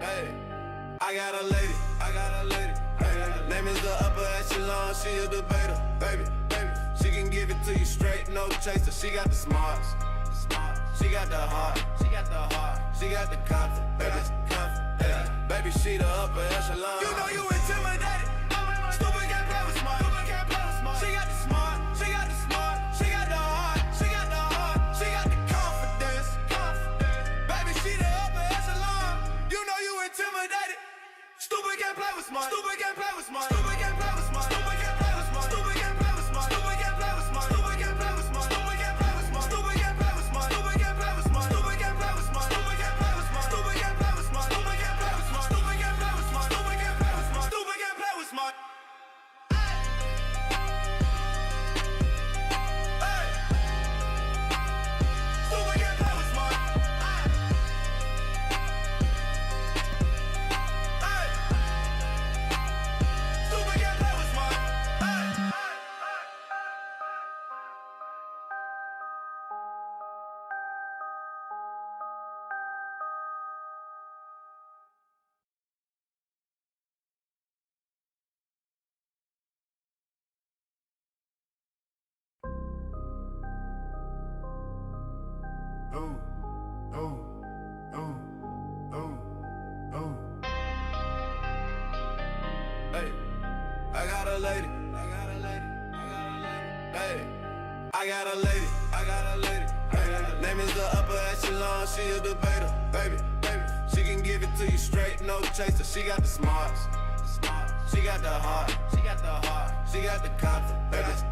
Hey, I got a lady. Hey, name is the upper echelon, she a debater. Baby, she can give it to you straight, no chaser. She got the smarts, she got the heart, she got the confidence. Baby, she the upper echelon. You know you intimidated. Stupid can't play with smart. She got the smart, she got the heart, she got the confidence. Baby, she the upper echelon. You know you intimidated. Stupid can't play with smart. Stupid can't play with smart. Stupid can't play with smart. Stupid can't play with smart. Stupid can't play with smart. Stupid can't play with smart. Stupid can't play with smart. Stupid can't play with smart. Stupid can't play with smart. Stupid can't play with smart. Stupid can't play with smart. Stupid can't play with smart. Stupid can't play with smart. Stupid can't play with smart. Stupid can't play with smart. Stupid can't play with smart. Stupid can't play with smart. Hey, I got a lady. Hey, I got a lady. Hey, name is the upper echelon, she a debater. Baby, she can give it to you straight, no chaser. She got the smarts, she got the heart, she got the confidence.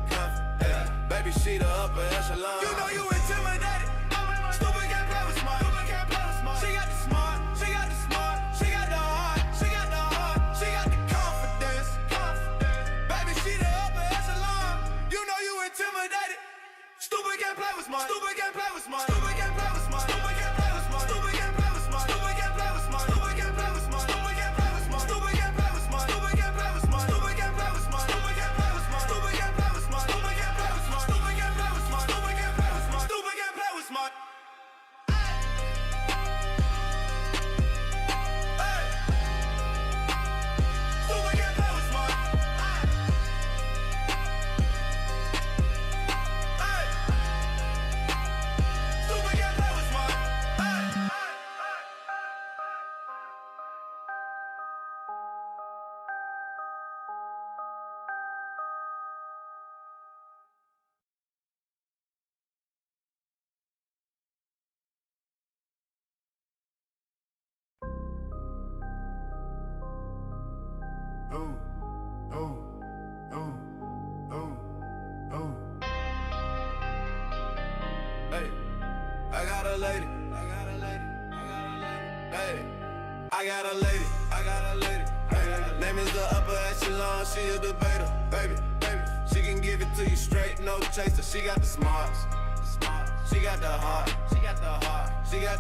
Baby, she the upper echelon. You know you intimidated. Stupid can't play with smart. She got the smart, she got the heart, she got the confidence. Baby, she the upper echelon. You know you intimidated. Stupid can't play with smart. Stupid can't play with smart. Stupid can't play with smart. Stupid can't play with smart. Stupid can't play with smart. Stupid can't play with smart. Stupid can't play with smart. Stupid can't play with smart. Stupid can't play with smart. Stupid can't play with smart. Stupid can't play with smart. Stupid can't play with smart. Stupid can't play with smart. Stupid can't play with smart. Stupid can't play with smart. Stupid can't play with smart. Stupid can't play with smart. Hey, I got a lady. Hey, I got a lady. Hey, name is the upper echelon, she a debater. Baby, she can give it to you straight, no chaser. She got the smarts, she got the heart, she got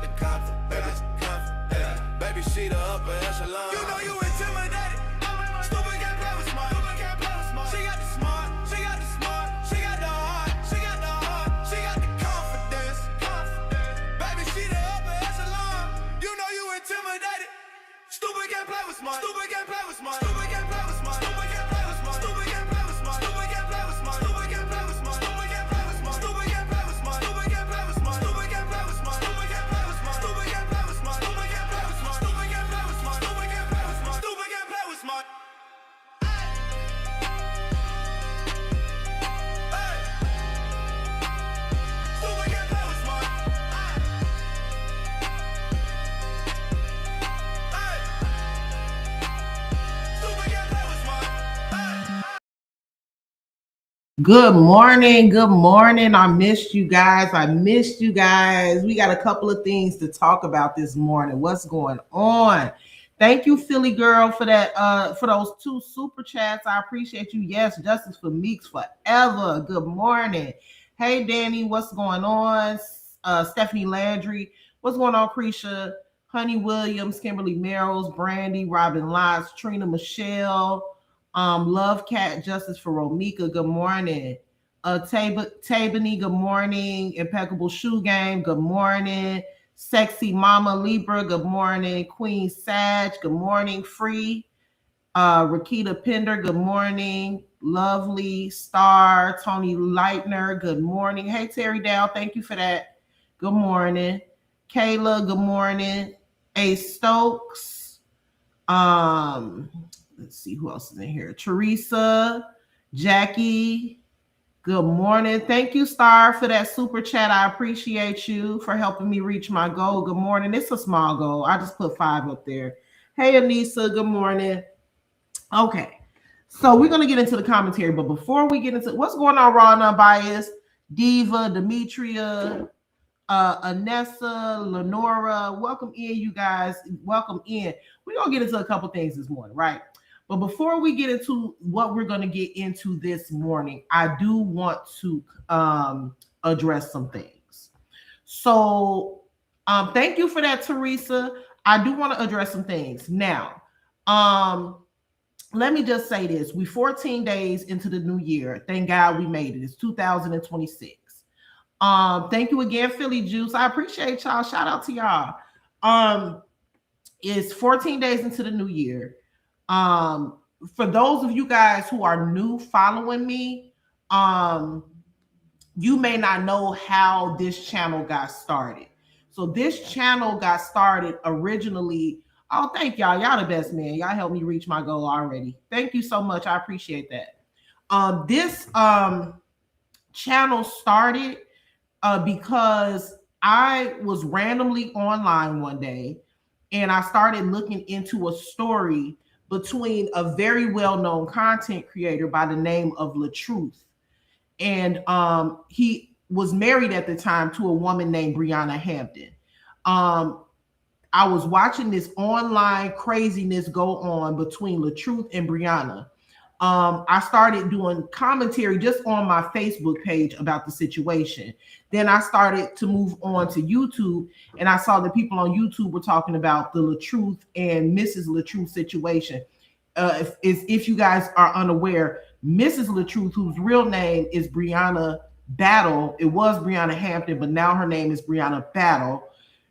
the confidence. Baby, she the upper echelon. You know you intimidated. Stupid can't play with smart. She got the smart, she got the heart, she got the confidence. Baby, she the upper echelon. You know you intimidated. Stupid can't play with smart. Stupid can't play with smart. Stupid can't play with smart. Stupid can't play with smart. Stupid can't play with smart. Stupid can't play with smart. Stupid can't play with smart. Stupid can't play with smart. Stupid can't play with smart. Stupid can't play with smart. Stupid can't play with smart. Stupid can't play with smart. Stupid can't play with smart. Stupid can't play with smart. Stupid can't play with smart. Stupid can't play with smart. Stupid can't play with smart. Good morning. I missed you guys. We got a couple of things to talk about this morning. What's going on? Thank you, Philly girl, for that. For those 2 super chats. I appreciate you. Yes, justice for Meeks forever. Good morning. Hey, Danny, what's going on? Stephanie Landry, what's going on? Creisha, Honey Williams, Kimberly Merrills, Brandy, Robin Lotz, Trina Michelle. Love Cat, justice for Romika. Good morning. Tabany, good morning. Impeccable Shoe Game, good morning. Sexy Mama Libra, good morning. Queen Sag, good morning. Free. Rakita Pender, good morning. Lovely Star, Tony Leitner, good morning. Hey, Terry Dow, thank you for that. Good morning. Kayla, good morning. A Stokes. Let's see who else is in here. Teresa, Jackie, good morning. Thank you, Star, for that super chat. I appreciate you for helping me reach my goal. Good morning. It's a small goal. I just put 5 up there. Hey, Anissa, good morning. Okay, so we're gonna get into the commentary, but before we get into what's going on, Raw and Unbiased, Diva, Demetria, Anessa, Lenora, welcome in, you guys. Welcome in. We're gonna get into a couple things this morning, right? But before we get into what we're gonna get into this morning, I do want to address some things. So, thank you for that, Teresa. I do want to address some things now. Let me just say this. We 14 days into the new year. Thank God we made it. It's 2026. Thank you again, Philly Juice. I appreciate y'all. Shout out to y'all. It's 14 days into the new year. For those of you guys who are new following me, you may not know how this channel got started. So this channel got started originally. Oh, thank y'all. Y'all the best, man. Y'all helped me reach my goal already. Thank you so much. I appreciate that. This channel started because I was randomly online one day and I started looking into a story between a very well-known content creator by the name of LaTruth. And he was married at the time to a woman named Brianna Hampton. I was watching this online craziness go on between LaTruth and Brianna. I started doing commentary just on my Facebook page about the situation. Then I started to move on to YouTube, and I saw that people on YouTube were talking about the LaTruth and Mrs. LaTruth situation. If you guys are unaware, Mrs. LaTruth, whose real name is Brianna Battle, it was Brianna Hampton, but now her name is Brianna Battle.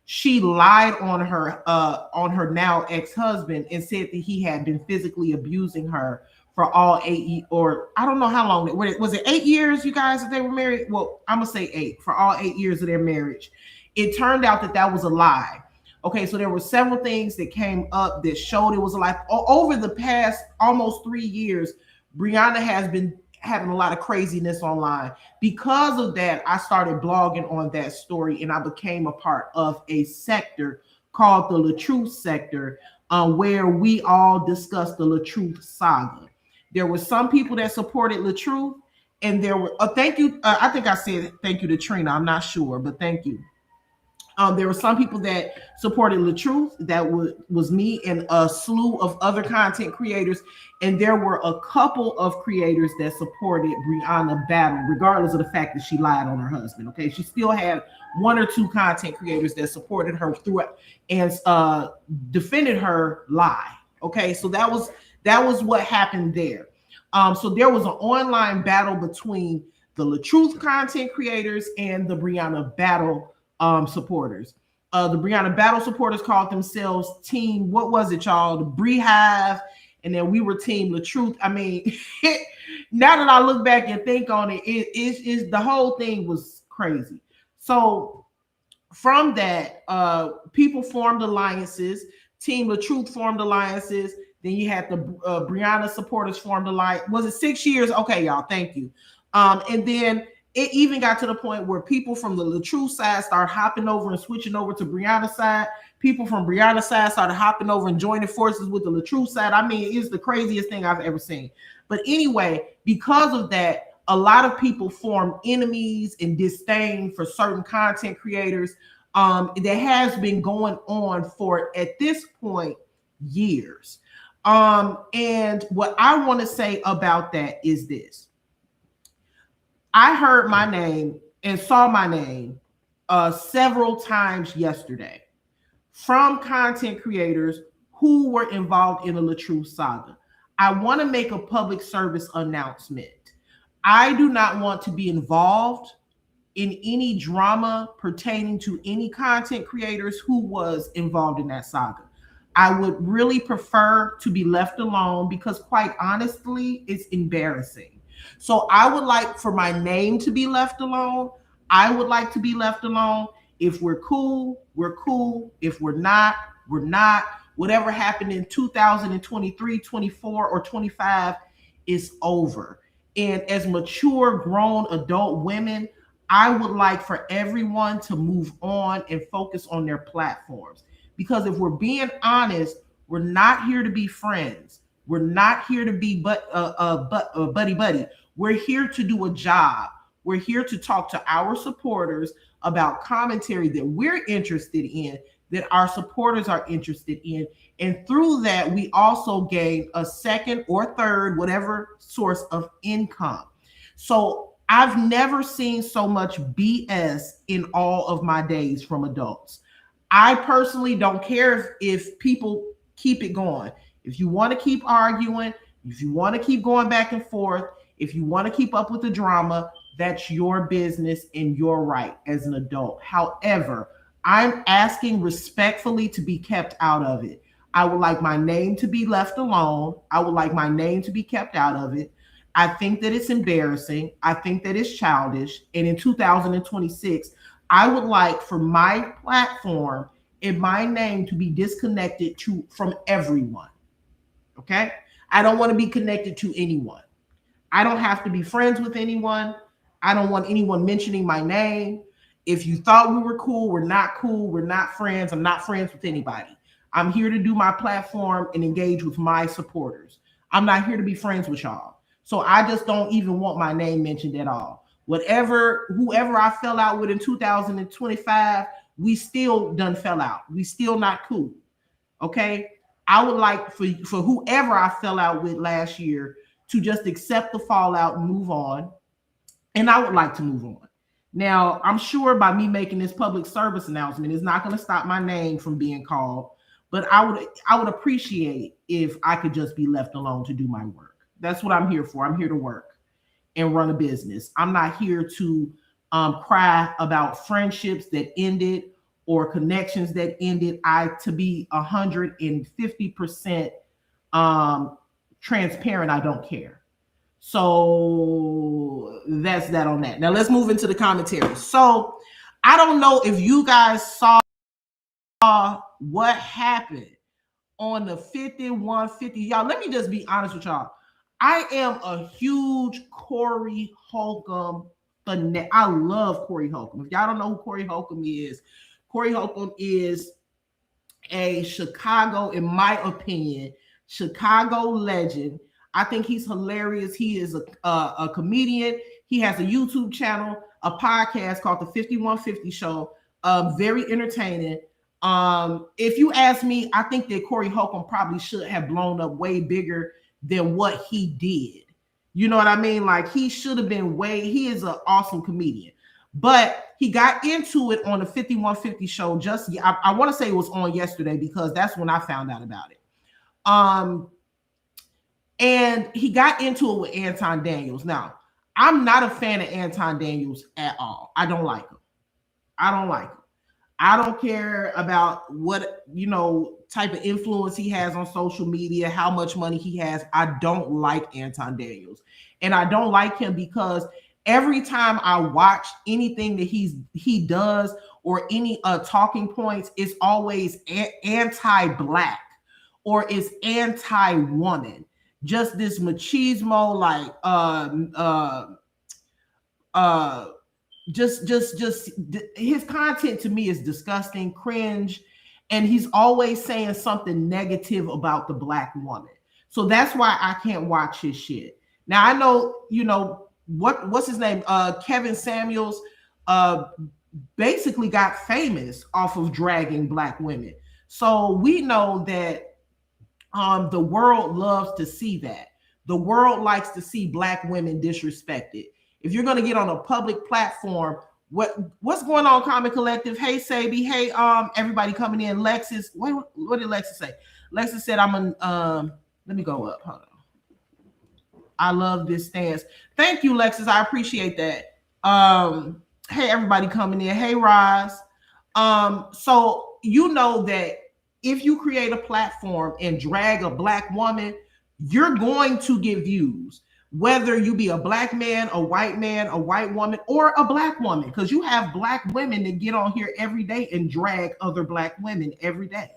She lied on her now ex-husband and said that he had been physically abusing her for all 8 or I don't know how long. Was it 8 years, you guys, that they were married? Well, I'm gonna say 8 for all 8 years of their marriage. It turned out that that was a lie. Okay, so there were several things that came up that showed it was a lie. Over the past almost 3 years, Brianna has been having a lot of craziness online. Because of that, I started blogging on that story and I became a part of a sector called the LaTruth sector, where we all discussed the LaTruth saga. There were some people that supported LaTruth, and there were, thank you. I think I said thank you to Trina. I'm not sure, but thank you. There were some people that supported LaTruth, that was me and a slew of other content creators. And there were a couple of creators that supported Brianna Battle, regardless of the fact that she lied on her husband. Okay, she still had 1 or 2 content creators that supported her through it and defended her lie. Okay, so that was what happened there. So there was an online battle between the LaTruth content creators and the Brianna Battle supporters. The Brianna Battle supporters called themselves Team, what was it, y'all? The Beehive, and then we were Team LaTruth. I mean, now that I look back and think on it, it the whole thing was crazy. So from that, people formed alliances. Team LaTruth formed alliances. Then you had the Brianna supporters formed alliance. Was it 6 years? Okay, y'all, thank you. And then it even got to the point where people from the LaTruth side started hopping over and switching over to Brianna's side. People from Brianna's side started hopping over and joining forces with the LaTruth side. I mean, it's the craziest thing I've ever seen. But anyway, because of that, a lot of people formed enemies and disdain for certain content creators. That has been going on for, at this point, years. And what I want to say about that is this. I heard my name and saw my name several times yesterday from content creators who were involved in the LaTruth saga. I want to make a public service announcement. I do not want to be involved in any drama pertaining to any content creators who was involved in that saga. I would really prefer to be left alone because, quite honestly, it's embarrassing. So I would like for my name to be left alone. I would like to be left alone. If we're cool, we're cool. If we're not, we're not. Whatever happened in 2023, 24, or 25 is over. And as mature, grown adult women, I would like for everyone to move on and focus on their platforms. Because if we're being honest, we're not here to be friends. We're not here to be buddy buddy. We're here to do a job. We're here to talk to our supporters about commentary that we're interested in, that our supporters are interested in. And through that, we also gain a second or third, whatever source of income. So I've never seen so much BS in all of my days from adults. I personally don't care if people keep it going. If you want to keep arguing, if you want to keep going back and forth, if you want to keep up with the drama, that's your business and your right as an adult. However, I'm asking respectfully to be kept out of it. I would like my name to be left alone. I would like my name to be kept out of it. I think that it's embarrassing. I think that it's childish. And in 2026, I would like for my platform and my name to be disconnected from everyone. Okay? I don't want to be connected to anyone. I don't have to be friends with anyone. I don't want anyone mentioning my name. If you thought we were cool, we're not cool. We're not friends. I'm not friends with anybody. I'm here to do my platform and engage with my supporters. I'm not here to be friends with y'all. So I just don't even want my name mentioned at all. Whoever I fell out with in 2025, we still done fell out. We still not cool. Okay? I would like for whoever I fell out with last year to just accept the fallout and move on. And I would like to move on. Now, I'm sure by me making this public service announcement, it's not going to stop my name from being called, but I would appreciate if I could just be left alone to do my work. That's what I'm here for. I'm here to work and run a business. I'm not here to cry about friendships that ended or connections that ended. To be 150% transparent, I don't care. So that's that on that. Now let's move into the commentary. So I don't know if you guys saw what happened on the 5150. Y'all, let me just be honest with y'all. I am a huge Corey Holcomb fanatic. I love Corey Holcomb. If y'all don't know who Corey Holcomb is a Chicago, in my opinion, Chicago legend. I think he's hilarious. He is a comedian. He has a YouTube channel, a podcast called The 5150 Show. Very entertaining. If you ask me, I think that Corey Holcomb probably should have blown up way bigger than what he did. You know what I mean? Like, he should have been he is an awesome comedian. But he got into it on the 5150 Show I want to say it was on yesterday because that's when I found out about it. And he got into it with Anton Daniels. Now, I'm not a fan of Anton Daniels at all. I don't like him. I don't care about what, type of influence he has on social media, how much money he has. I don't like Anton Daniels. And I don't like him because every time I watch anything that he does or any talking points, it's always anti-black or it's anti-woman. Just this machismo, just his content to me is disgusting, cringe, and he's always saying something negative about the black woman. So that's why I can't watch his shit. Now I know, what's his name? Kevin Samuels basically got famous off of dragging black women. So we know that the world loves to see that. The world likes to see black women disrespected. If you're going to get on a public platform, what's going on, Comic Collective? Hey, Sabi. Hey, everybody coming in. Lexus. What did Lexus say? Lexus said, let me go up. Hold on. I love this stance. Thank you, Lexus. I appreciate that. Hey, everybody coming in. Hey, Roz. So you know that if you create a platform and drag a black woman, you're going to get views. Whether you be a black man, a white woman, or a black woman, because you have black women that get on here every day and drag other black women every day,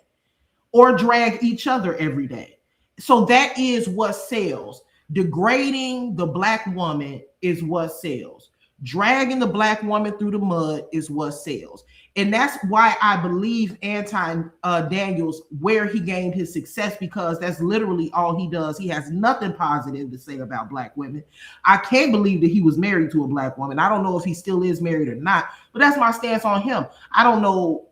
or drag each other every day. So that is what sells. Degrading the black woman is what sells. Dragging the black woman through the mud is what sells. And that's why I believe Anton Daniels, where he gained his success, because that's literally all he does. He has nothing positive to say about black women. I can't believe that he was married to a black woman. I don't know if he still is married or not, but that's my stance on him. I don't know,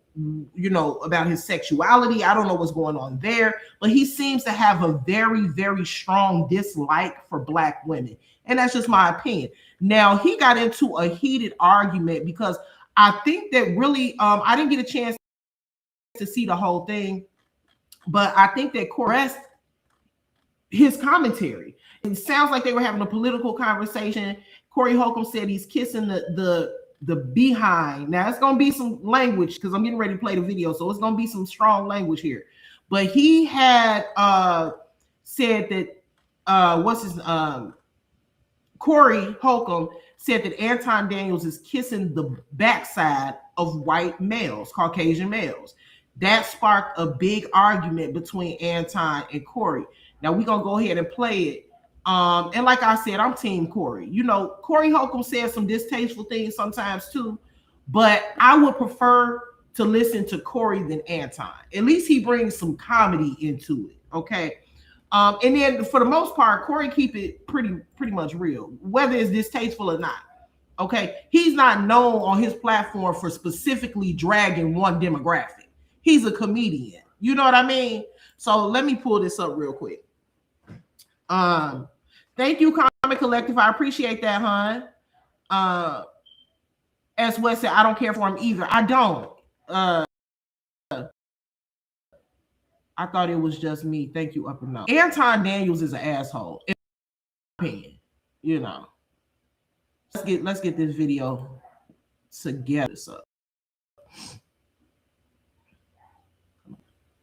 you know, about his sexuality. I don't know what's going on there, but he seems to have a very, very strong dislike for black women. And that's just my opinion. Now, he got into a heated argument because I think that really, I didn't get a chance to see the whole thing, but I think that Corey, his commentary, it sounds like they were having a political conversation. Corey Holcomb said he's kissing the behind. Now it's gonna be some language because I'm getting ready to play the video, so it's gonna be some strong language here. But he had said that Corey Holcomb said that Anton Daniels is kissing the backside of white males, Caucasian males. That sparked a big argument between Anton and Corey. Now we're gonna go ahead and play it. And like I said, I'm team Corey. You know, Corey Holcomb says some distasteful things sometimes too, but I would prefer to listen to Corey than Anton. At least he brings some comedy into it. Okay. And then for the most part, Corey keep it pretty much real, whether it's distasteful or not. Okay. He's not known on his platform for specifically dragging one demographic. He's a comedian. You know what I mean? So let me pull this up real quick. Thank you, Comic Collective. I appreciate that, hon. As Wes said, I don't care for him either. I don't. I thought it was just me. Thank you, Up and Up. Anton Daniels is an asshole, in my opinion. You know. Let's get this video together. So,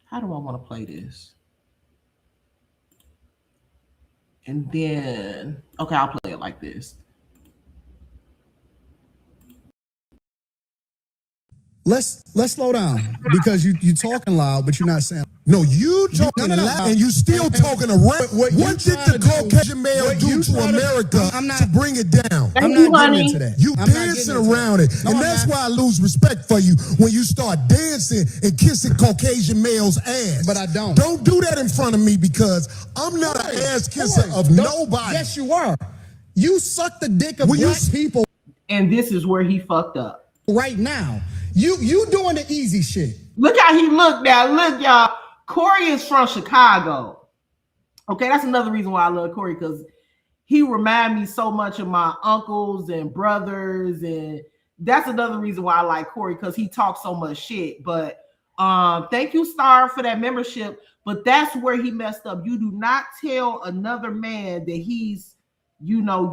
how do I want to play this? And then, okay, I'll play it like this. Let's slow down because you talking loud, but you're not saying. No, you talking loud and you still talking around. What did the Caucasian male do to America to bring it down? I'm not getting into that. You dancing around it, and that's why I lose respect for you when you start dancing and kissing Caucasian males' ass. But I don't. Don't do that in front of me because I'm not an ass kisser of nobody. Yes, you are. You suck the dick of black people. And this is where he fucked up. Right now. You doing the easy shit. Look how he looked now. Look, y'all. Corey is from Chicago. Okay, that's another reason why I love Corey, because he reminds me so much of my uncles and brothers, and that's another reason why I like Corey, because he talks so much shit. But thank you, Star, for that membership. But that's where he messed up. You do not tell another man that he's, you know.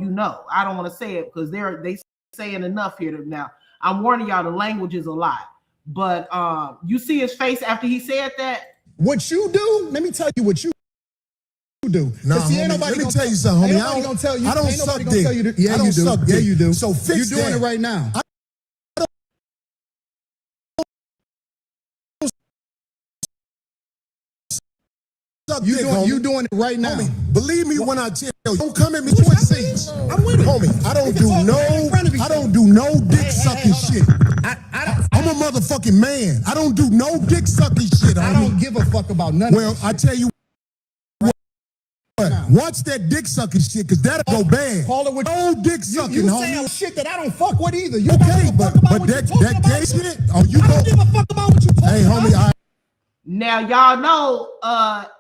I don't want to say it because they saying enough here now. I'm warning y'all, the language is a lot. But you see his face after he said that? What you do? Let me tell you what you do. Nah, see, homie, let me tell you something, homie. I don't suck dick. Yeah, you do. Yeah, you do. So fix You're doing it right now. You doing it right now. Homie, believe me when I tell you, don't come at me with things. I'm with it. Homie, I don't do no dick sucking shit. I'm a motherfucking man. I don't do no dick sucking shit, homie. I don't give a fuck about nothing. Well, I tell you what, watch that dick sucking shit, because that'll go bad. Call it with no dick sucking, you homie. You shit that I don't fuck with either. You okay, but that gay shit, oh, you I don't give a fuck about what you talking about. Hey, homie, now y'all know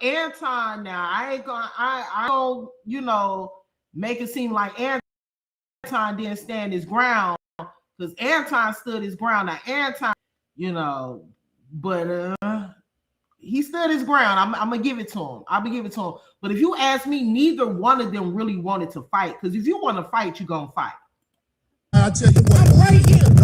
Anton. Now I don't, you know, make it seem like Anton didn't stand his ground, because Anton stood his ground. Now Anton, you know, but he stood his ground. I'm gonna give it to him. I'm gonna give it to him. But if you ask me, neither one of them really wanted to fight. Because if you want to fight, you're gonna fight. I tell you what, I'm right here.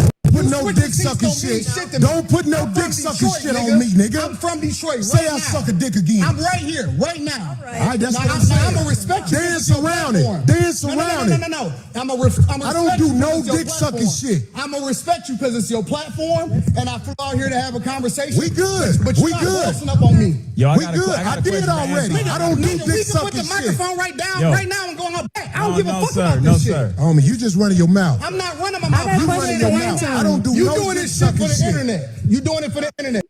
no dick sucking shit. Don't put no dick sucking shit on me, nigga. I'm from Detroit. Say I suck a dick again. I'm right here, right now. All right, that's what I'm saying. I'm gonna respect you. Dance around it. Dance around it. No. I don't do no dick sucking shit. I'm gonna respect you because it's your platform, and I flew out here to have a conversation. We good. But we you're good. Up on me. Yo, we good. I did already. I don't do dick sucking shit. Put the microphone right now and go on back. I don't give a fuck about this shit. Homie, you just running your mouth. I'm not running my mouth. You running your mouth. I don't do you no doing dick this shit for sucking the shit. internet. You doing it for the internet.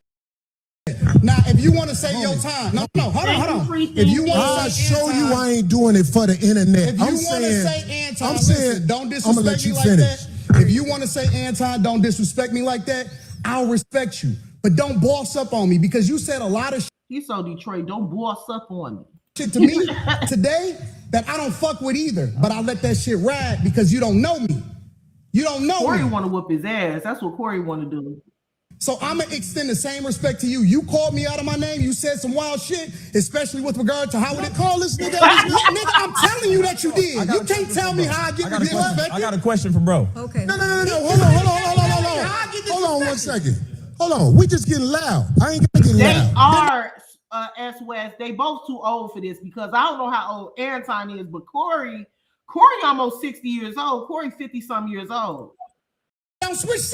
Now, if you want to say your time, no, hold on. If you want I'll to say show you I ain't doing it for the internet. If you want to say Anton, listen, don't disrespect me like that. If you want to say Anton, don't disrespect me like that, I'll respect you. But don't boss up on me because you said a lot of shit. He's so Detroit. Don't boss up on me. Shit to me today that I don't fuck with either. But I let that shit ride because you don't know me. You don't know Corey me. want to whoop his ass. That's what Corey want to do. So I'm going to extend the same respect to you. You called me out of my name. You said some wild shit, especially with regard to how would it call this nigga? Nigga, I'm telling you that you did. You can't tell me how I get to disrespect. I got a question for bro. No. Okay. Hold on 1 second. Hold on. We just getting loud. I ain't gonna get They loud. are S West. They both too old for this because I don't know how old Anton is, but Corey almost 60 years old. Corey 50-some years old. Don't switch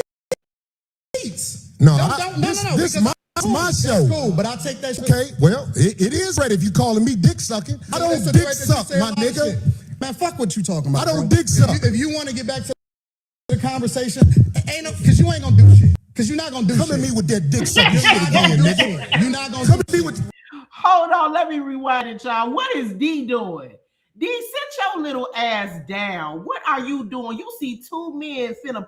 seats. No, This is my show. That's cool, but I'll take that shit. Okay, well, it is right if you calling me dick sucking. I don't dick suck, my nigga. Man, fuck what you talking about. I don't dick suck. If you want to get back to the conversation, because you ain't gonna do shit. Because you're not gonna do shit. Come at me with that dick sucking shit again, nigga. You're not gonna come at me with. Hold on, let me rewind it, y'all. What is D doing? D, sit your little ass down. What are you doing? You see two men finna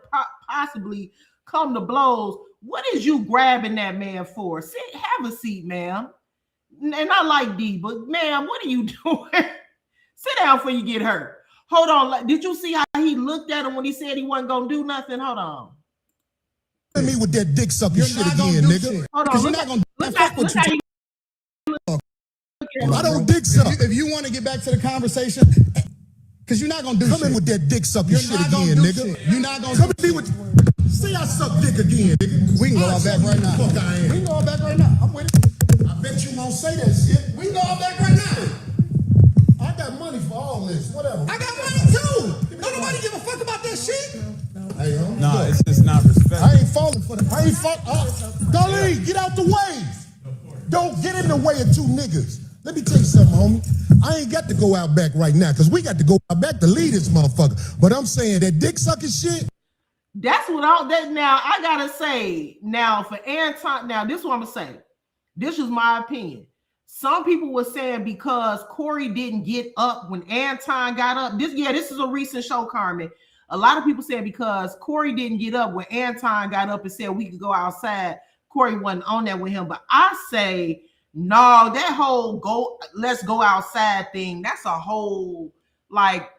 possibly come to blows. What is you grabbing that man for? Sit, have a seat, ma'am. And I like D, but ma'am, what are you doing? Sit down before you get hurt. Hold on. Did you see how he looked at him when he said he wasn't gonna do nothing? Hold on. Come at me with that dick sucking shit again, nigga. Hold on. You're not gonna fuck what you. I don't dick suck. If you want to get back to the conversation, because you're not gonna do shit. Come in with that dick sucking shit again, nigga. You're not gonna come at me with. Say I suck dick again, nigga. We can go all back right now. Fuck I am. We can go all back right now. I'm with it. I bet you won't say that shit. We can go all back right now. I got money for all this. Whatever. I got money too. Don't nobody give a fuck about that shit. Hey, No, it's just not respect. I ain't falling for that. I ain't falling. Darlene, get out the way. Don't get in the way of two niggas. Let me tell you something, homie. I ain't got to go out back right now because we got to go out back to lead this motherfucker. But I'm saying that dick sucking shit. That's what all that. Now I gotta say. Now for Anton. Now this is what I'm gonna say. This is my opinion. Some people were saying because Corey didn't get up when Anton got up. This is a recent show, Carmen. A lot of people saying because Corey didn't get up when Anton got up and said we could go outside, Corey wasn't on that with him. But I say no, that whole let's go outside thing, that's a whole like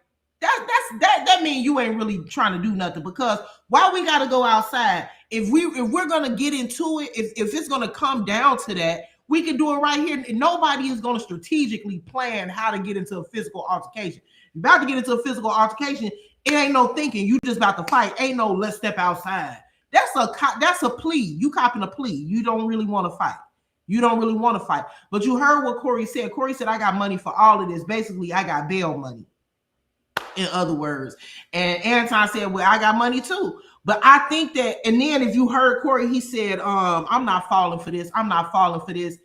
that means you ain't really trying to do nothing, because why we gotta go outside? If we're gonna get into it, if it's gonna come down to that, we can do it right here. Nobody is gonna strategically plan how to get into a physical altercation. You're about to get into a physical altercation, it ain't no thinking. You just about to fight. Ain't no let's step outside. That's a plea. You copping a plea. You don't really want to fight. You don't really want to fight. But you heard what Corey said. Corey said, I got money for all of this. Basically, I got bail money, in other words. And Anton said, well, I got money too. But I think that, and then if you heard Corey, he said, I'm not falling for this. I'm not falling for this.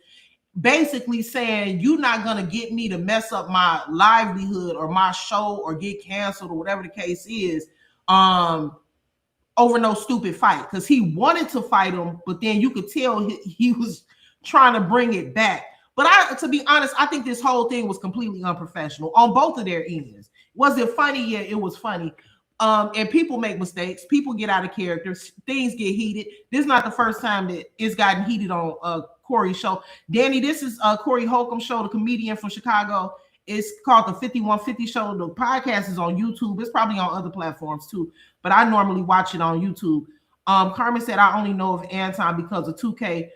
Basically saying, you're not going to get me to mess up my livelihood or my show or get canceled or whatever the case is over no stupid fight. Because he wanted to fight him, but then you could tell he was trying to bring it back. But to be honest, I think this whole thing was completely unprofessional on both of their ends. Was it funny? Yeah, it was funny. And people make mistakes. People get out of character. Things get heated. This is not the first time that it's gotten heated on Corey's show. Danny, this is Corey Holcomb show, the comedian from Chicago. It's called the 5150 Show. The podcast is on YouTube. It's probably on other platforms too, but I normally watch it on YouTube. Carmen said, I only know of Anton because of 2K.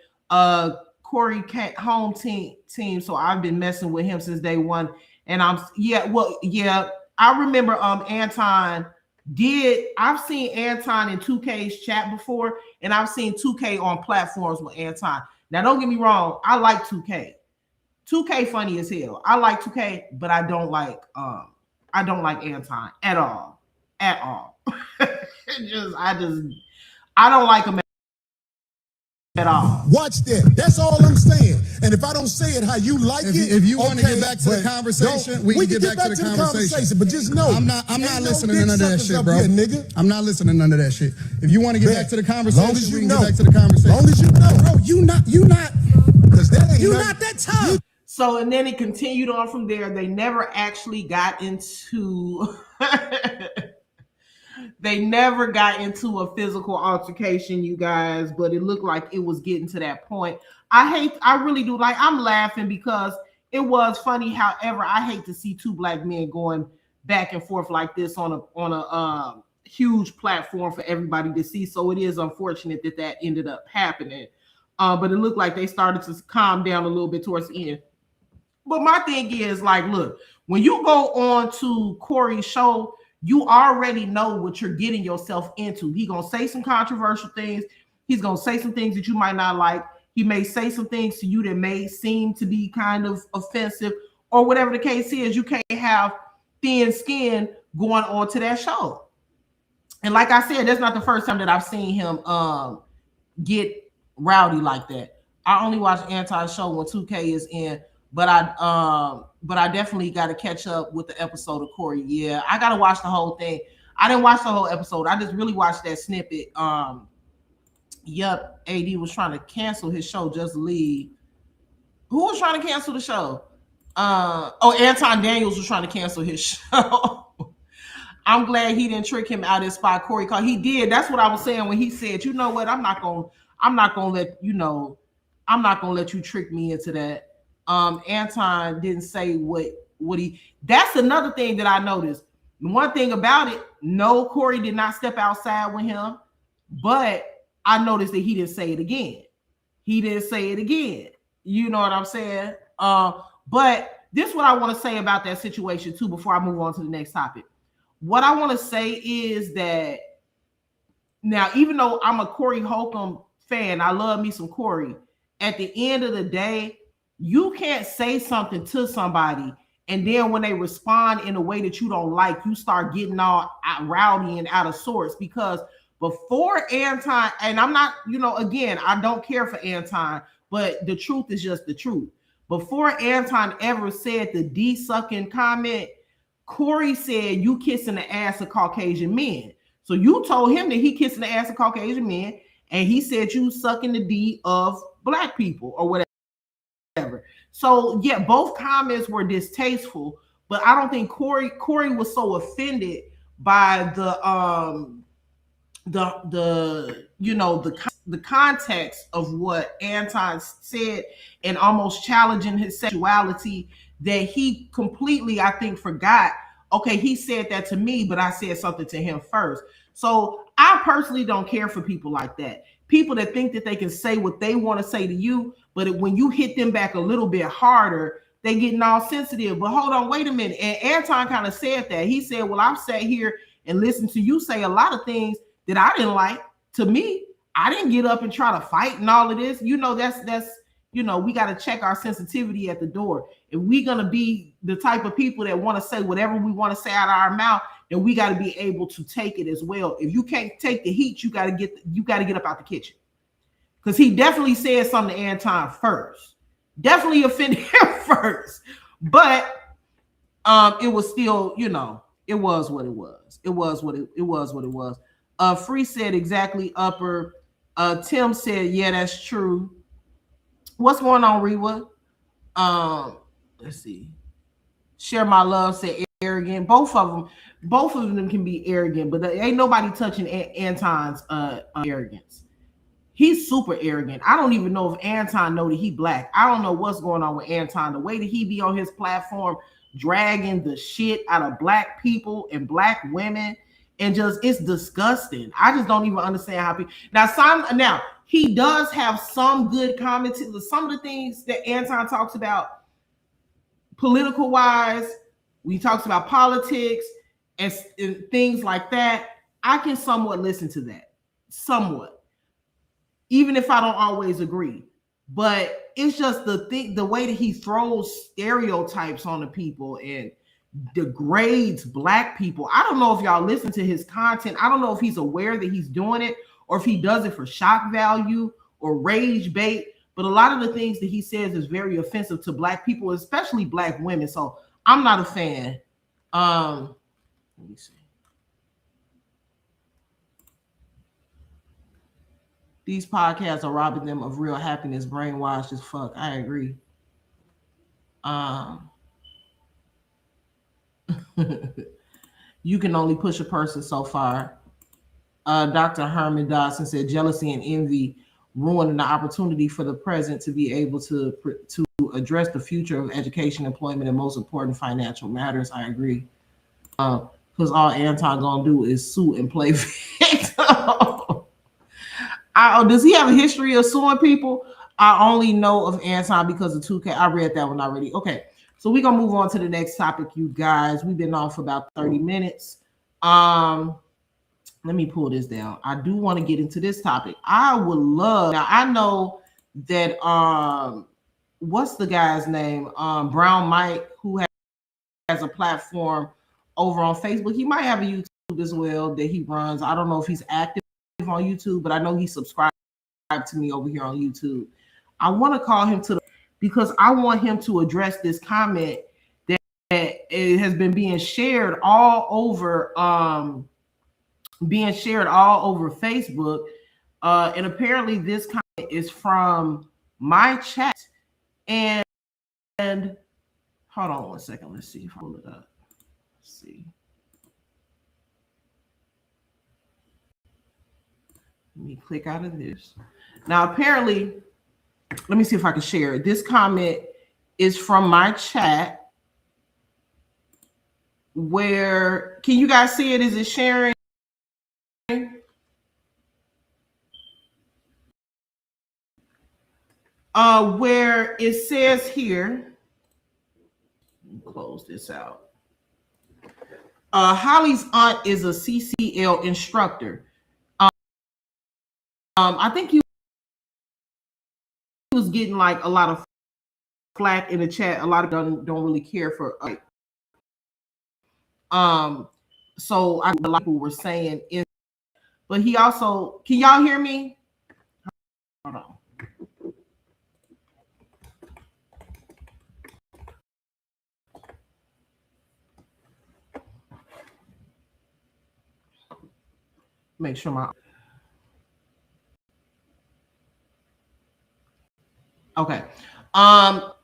Corey home team, so I've been messing with him since day one. And I remember Anton I've seen Anton in 2K's chat before, and I've seen 2K on platforms with Anton. Now, don't get me wrong, I like 2K. 2K funny as hell. I like 2K, but I don't like Anton at all. At all. I don't like him at all. Watch that. That's all I'm saying. And if I don't say it how you like it, if you want to get back to the conversation, we can get back to the conversation. But just know, I'm not listening to none of that shit, bro. Here, nigga. I'm not listening to none of that shit. If you want to get back to the conversation, we can get back to the conversation. Long as you know, bro, you not that tough. So, and then it continued on from there. They never actually got into they never got into a physical altercation, you guys, but it looked like it was getting to that point. I really do. Like, I'm laughing because it was funny. However, I hate to see two black men going back and forth like this on a huge platform for everybody to see. So it is unfortunate that ended up happening. But it looked like they started to calm down a little bit towards the end. But my thing is, like, look, when you go on to Corey's show, you already know what you're getting yourself into. He's going to say some controversial things. He's going to say some things that you might not like. He may say some things to you that may seem to be kind of offensive, or whatever the case is. You can't have thin skin going on to that show. And like I said, that's not the first time that I've seen him get rowdy like that. I only watch Anton's show when 2K is in, but I definitely got to catch up with the episode of Corey. Yeah, I got to watch the whole thing. I didn't watch the whole episode. I just really watched that snippet. Yep, AD was trying to cancel his show. Just leave. Who was trying to cancel the show? Anton Daniels was trying to cancel his show. I'm glad he didn't trick him out of his spot. Corey called. He did. That's what I was saying when he said, "You know what? I'm not gonna let you trick me into that." Anton didn't say what he. That's another thing that I noticed. One thing about it, no, Corey did not step outside with him, but I noticed that he didn't say it again. He didn't say it again. You know what I'm saying? But this is what I want to say about that situation too before I move on to the next topic. What I want to say is that now, even though I'm a Corey Holcomb fan, I love me some Corey. At the end of the day, you can't say something to somebody and then when they respond in a way that you don't like, you start getting all rowdy and out of sorts. Because before Anton, and I'm not, again, I don't care for Anton, but the truth is just the truth. Before Anton ever said the D-sucking comment, Corey said, "You kissing the ass of Caucasian men." So you told him that he kissing the ass of Caucasian men, and he said you sucking the D of black people or whatever. So yeah, both comments were distasteful, but I don't think Corey was so offended by the context of what Anton said and almost challenging his sexuality that he completely, I think, forgot. Okay, he said that to me, but I said something to him first. So I personally don't care for people like that. People that think that they can say what they want to say to you, but when you hit them back a little bit harder, they getting all sensitive. But hold on, wait a minute. And Anton kind of said that. He said, "Well, I've sat here and listened to you say a lot of things that I didn't like. To me, I didn't get up and try to fight and all of this." That's we got to check our sensitivity at the door. If we're going to be the type of people that want to say whatever we want to say out of our mouth, then we got to be able to take it as well. If you can't take the heat, you got to get up out the kitchen. Because he definitely said something to Anton first. Definitely offended him first. But it was still, it was what it was. It was what it was. Free said exactly upper. Tim said, "Yeah, that's true." What's going on, Rewa? Let's see. Share my love said arrogant. Both of them can be arrogant, but there ain't nobody touching Anton's arrogance. He's super arrogant. I don't even know if Anton know that he black. I don't know what's going on with Anton. The way that he be on his platform dragging the shit out of black people and black women, and just it's disgusting. I just don't even understand how people now he does have some good comments. Some of the things that Anton talks about political wise, when he talks about politics, and things like that, I can somewhat listen to that. Somewhat. Even if I don't always agree. But it's just the way that he throws stereotypes on the people and degrades black people. I don't know if y'all listen to his content. I don't know if he's aware that he's doing it or if he does it for shock value or rage bait. But a lot of the things that he says is very offensive to black people, especially black women. So I'm not a fan. Let me see. These podcasts are robbing them of real happiness, brainwashed as fuck. I agree. You can only push a person so far. Dr. Herman Dodson said jealousy and envy ruining the opportunity for the present to be able to address the future of education, employment, and most important financial matters. I agree. Because all Anton gonna do is sue and play victim. Does he have a history of suing people? I only know of Anton because of 2K. I read that one already. Okay, so we're gonna move on to the next topic, you guys. We've been on for about 30 minutes. Let me pull this down. I do want to get into this topic. I would love. Now I know that what's the guy's name? Brown Mike, who has a platform over on Facebook. He might have a YouTube as well that he runs. I don't know if he's active on YouTube, but I know he subscribed to me over here on YouTube. I want to call him because I want him to address this comment that it has been being shared all over Facebook, and apparently this comment is from my chat. And hold on one second, let's see if I pull it up. Let's see. Let me click out of this. Now, apparently, let me see if I can share it. This comment is from my chat. Where, can you guys see it? Is it sharing? Where it says here, let me close this out. Holly's aunt is a CCL instructor. I think he was getting like a lot of flack in the chat. A lot of them don't really care for so a lot of people were saying but he also, can y'all hear me? Hold on. Make sure my okay.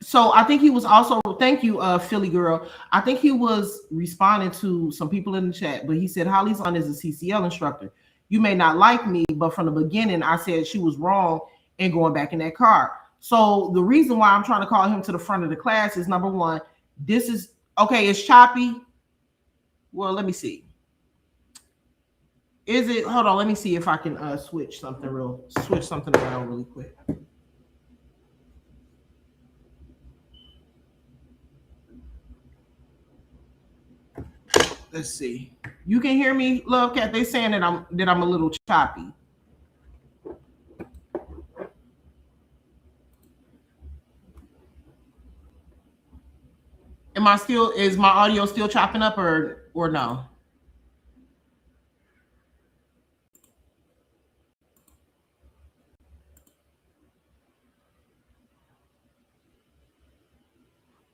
So I think he was also, thank you, Philly girl. I think he was responding to some people in the chat, but he said Holly's aunt is a CCL instructor. You may not like me, but from the beginning, I said she was wrong in going back in that car. So the reason why I'm trying to call him to the front of the class is, number one, this is okay. It's choppy. Well, let me see. Is it? Hold on. Let me see if I can switch something around really quick. Let's see. You can hear me, Love Cat. They saying that I'm a little choppy. Is my audio still chopping up or no?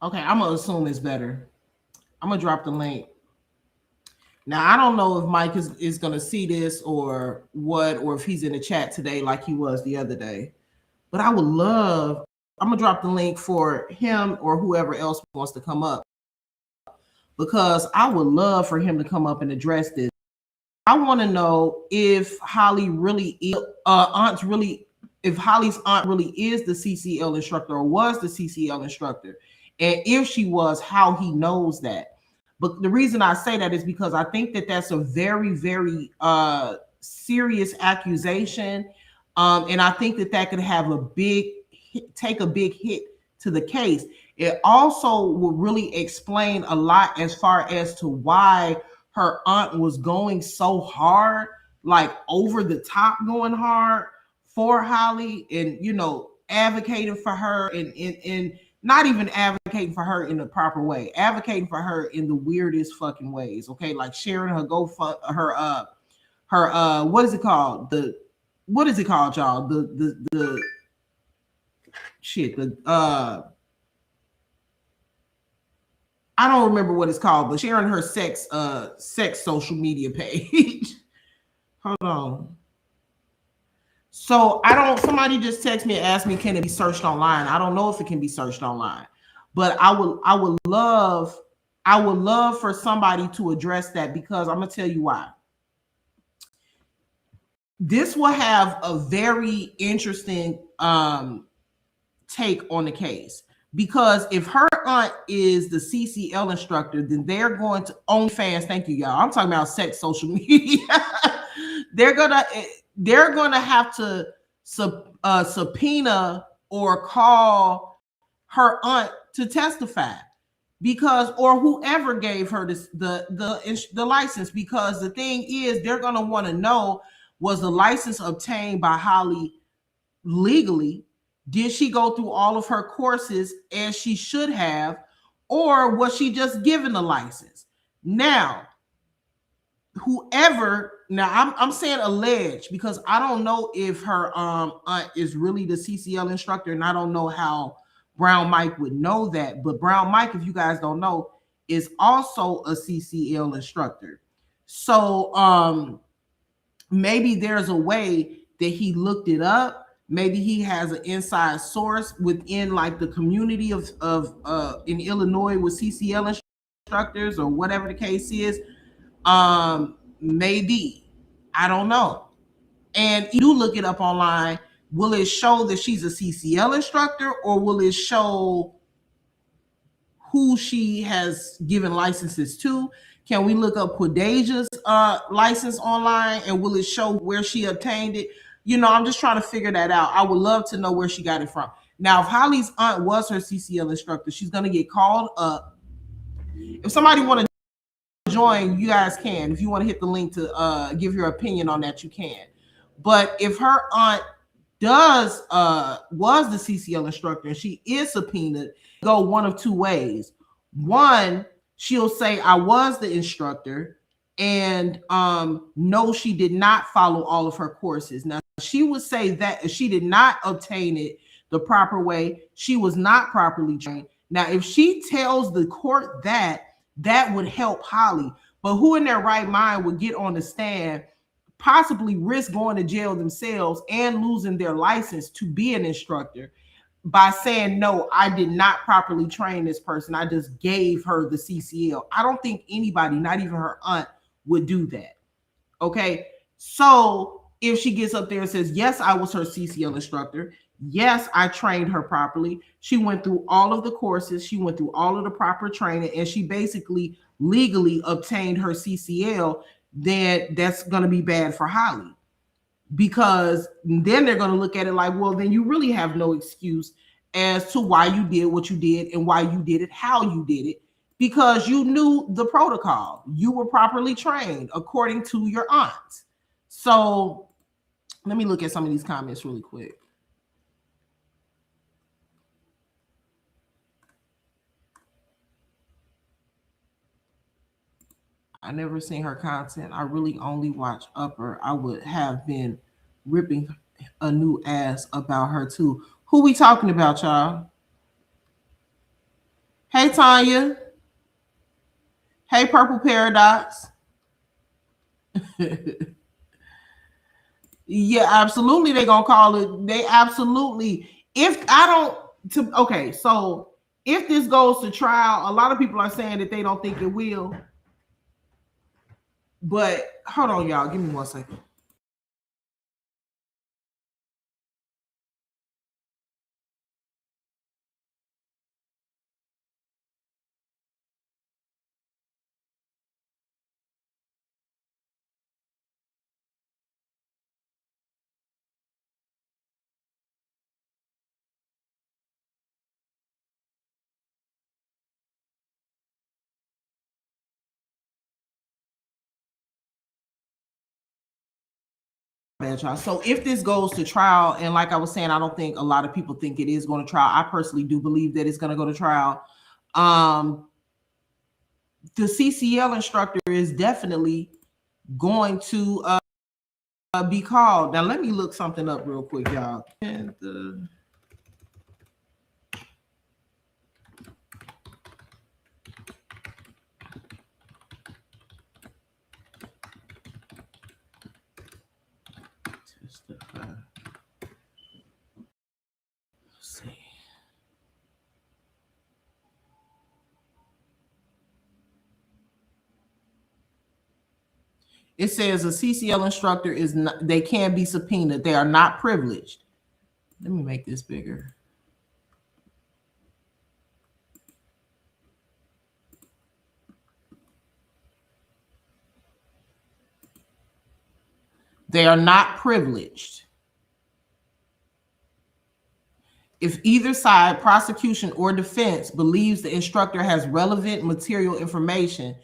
Okay, I'm gonna assume it's better. I'm gonna drop the link. Now, I don't know if Mike is going to see this or what, or if he's in the chat today like he was the other day. But I would love, I'm going to drop the link for him or whoever else wants to come up, because I would love for him to come up and address this. I want to know if Holly really is, if Holly's aunt really is the CCL instructor or was the CCL instructor. And if she was, how he knows that. But the reason I say that is because I think that that's a very, very serious accusation. And I think that could have take a big hit to the case. It also will really explain a lot as far as to why her aunt was going so hard, like over the top, going hard for Holly, and advocating for her, and not even advocating for her in the proper way, advocating for her in the weirdest fucking ways. Okay, like sharing her her what is it called? What is it called, y'all? The shit. I don't remember what it's called, but sharing her sex social media page. Hold on. So somebody just texted me and asked me, can it be searched online? I don't know if it can be searched online, but I would love for somebody to address that, because I'm gonna tell you why. This will have a very interesting take on the case, because if her aunt is the CCL instructor, then they're going to OnlyFans. Thank you, y'all. I'm talking about sex social media. they're gonna have to subpoena or call her aunt to testify, because, or whoever gave her the license, because the thing is, they're gonna want to know, was the license obtained by Holly legally? Did she go through all of her courses as she should have, or was she just given the license? Now, I'm saying alleged, because I don't know if her aunt is really the CCL instructor, and I don't know how Brown Mike would know that. But Brown Mike, if you guys don't know, is also a CCL instructor. So maybe there's a way that he looked it up. Maybe he has an inside source within like the community of in Illinois with CCL instructors, or whatever the case is. Maybe, I don't know. And you look it up online. Will it show that she's a CCL instructor, or will it show who she has given licenses to? Can we look up Quadaja's license online, and will it show where she obtained it? I'm just trying to figure that out. I would love to know where she got it from. Now, if Holly's aunt was her CCL instructor, she's going to get called up. If somebody want to join, you guys can. If you want to hit the link to give your opinion on that, you can. But if her aunt was the CCL instructor and she is subpoenaed, go one of two ways. One, she'll say, I was the instructor, and no, she did not follow all of her courses. Now, she would say that if she did not obtain it the proper way, she was not properly trained. Now, if she tells the court that would help Holly. But who in their right mind would get on the stand, possibly risk going to jail themselves and losing their license to be an instructor by saying, no, I did not properly train this person, I just gave her the CCL? I don't think anybody, not even her aunt, would do that. Okay, so if she gets up there and says, yes, I was her CCL instructor, yes, I trained her properly, she went through all of the courses, she went through all of the proper training, and she basically legally obtained her CCL, then that's going to be bad for Holly, because then they're going to look at it like, well, then you really have no excuse as to why you did what you did and why you did it, how you did it, because you knew the protocol. You were properly trained according to your aunt. So let me look at some of these comments really quick. I never seen her content. I really only watch Upper. I would have been ripping a new ass about her too. Who we talking about, y'all? Hey, Tanya. Hey, Purple Paradox. Yeah, absolutely. They gonna call it. They absolutely. If I don't, okay. So if this goes to trial, a lot of people are saying that they don't think it will. But hold on, y'all. Give me 1 second. bad, y'all. So if this goes to trial, and like I was saying, I don't think a lot of people think it is going to trial. I personally do believe that it's going to go to trial. The CCL instructor is definitely going to be called. Now let me look something up real quick, y'all. And testify. Let's see. It says a CCL instructor is not, they can be subpoenaed. They are not privileged. Let me make this bigger. They are not privileged. If either side, prosecution or defense, believes the instructor has relevant material information,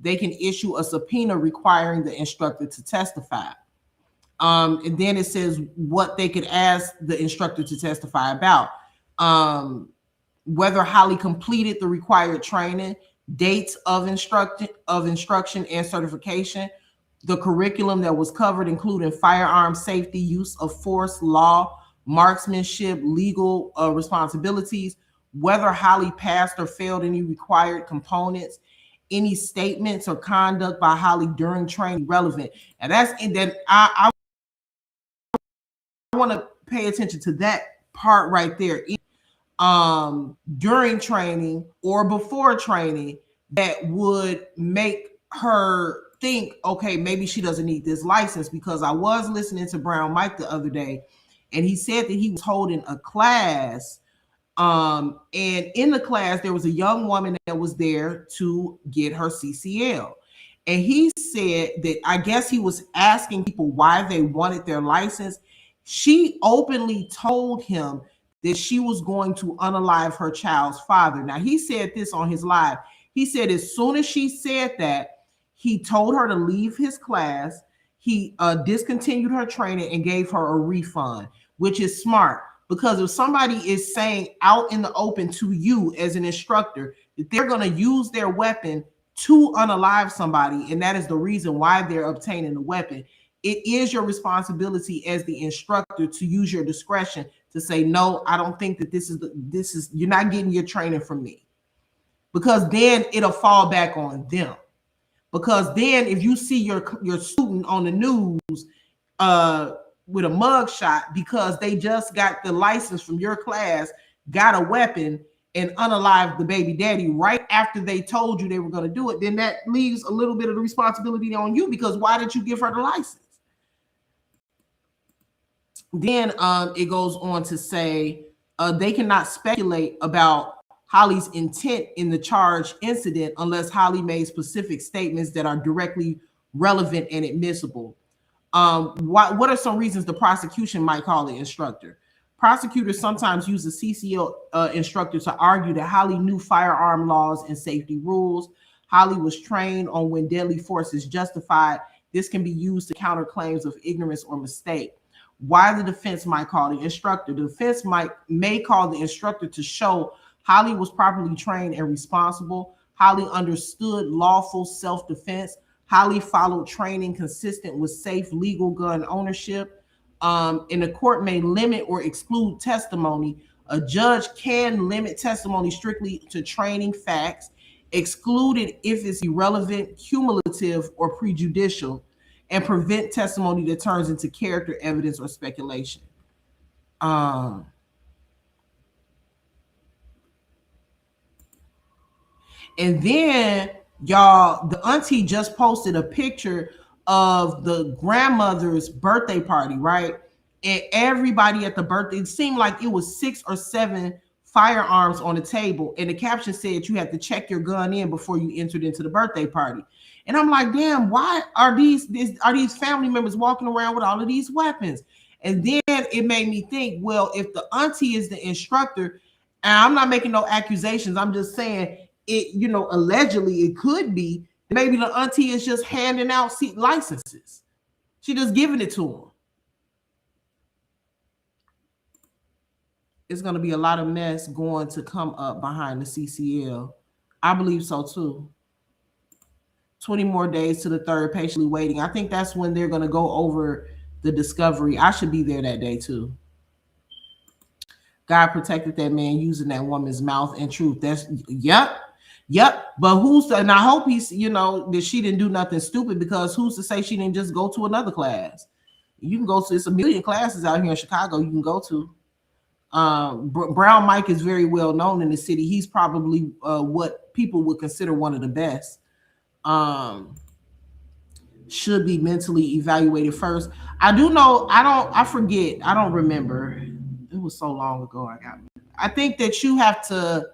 they can issue a subpoena requiring the instructor to testify. And then it says what they could ask the instructor to testify about. Whether Holly completed the required training, dates of instruction and certification, the curriculum that was covered, including firearm safety, use of force, law, marksmanship, legal responsibilities, whether Holly passed or failed any required components, any statements or conduct by Holly during training relevant. And that's that I want to pay attention to that part right there. During training or before training that would make her think, okay, maybe she doesn't need this license, because I was listening to Brown Mike the other day, and he said that he was holding a class, and in the class there was a young woman that was there to get her CCL, and he said that I guess he was asking people why they wanted their license. She openly told him that she was going to unalive her child's father. Now, he said this on his live. He said as soon as she said that, he told her to leave his class. He discontinued her training and gave her a refund, which is smart, because if somebody is saying out in the open to you as an instructor that they're going to use their weapon to unalive somebody, and that is the reason why they're obtaining the weapon, it is your responsibility as the instructor to use your discretion to say, no, I don't think that this is you're not getting your training from me, because then it'll fall back on them. Because then if you see your student on the news with a mug shot because they just got the license from your class, got a weapon, and unalived the baby daddy right after they told you they were going to do it, then that leaves a little bit of the responsibility on you, because why did you give her the license? Then it goes on to say they cannot speculate about Holly's intent in the charged incident unless Holly made specific statements that are directly relevant and admissible. What are some reasons the prosecution might call the instructor? Prosecutors sometimes use the CCL instructor to argue that Holly knew firearm laws and safety rules. Holly was trained on when deadly force is justified. This can be used to counter claims of ignorance or mistake. Why the defense might call the instructor? The defense may call the instructor to show Holly was properly trained and responsible. Holly understood lawful self-defense. Holly followed training consistent with safe legal gun ownership. And the court may limit or exclude testimony. A judge can limit testimony strictly to training facts, exclude it if it's irrelevant, cumulative, or prejudicial, and prevent testimony that turns into character evidence or speculation. And then, y'all, the auntie just posted a picture of the grandmother's birthday party, right? And everybody at the birthday, it seemed like it was 6 or 7 firearms on the table. And the caption said you had to check your gun in before you entered into the birthday party. And I'm like, damn, why are these family members walking around with all of these weapons? And then it made me think, well, if the auntie is the instructor, and I'm not making no accusations, I'm just saying it, allegedly it could be, maybe the auntie is just handing out licenses. She just giving it to them. it's going to be a lot of mess going to come up behind the CCL. I believe so too. 20 more days to the third patiently waiting. I think that's when they're going to go over the discovery. I should be there that day too. God protected that man using that woman's mouth and truth. That's yep. But who's and I hope he's, that she didn't do nothing stupid, because who's to say she didn't just go to another class? You can go to, it's a million classes out here in Chicago you can go to. Brown Mike is very well known in the city. He's probably what people would consider one of the best. Should be mentally evaluated first. I do know, I forget, I don't remember. It was so long ago. I think that you have to,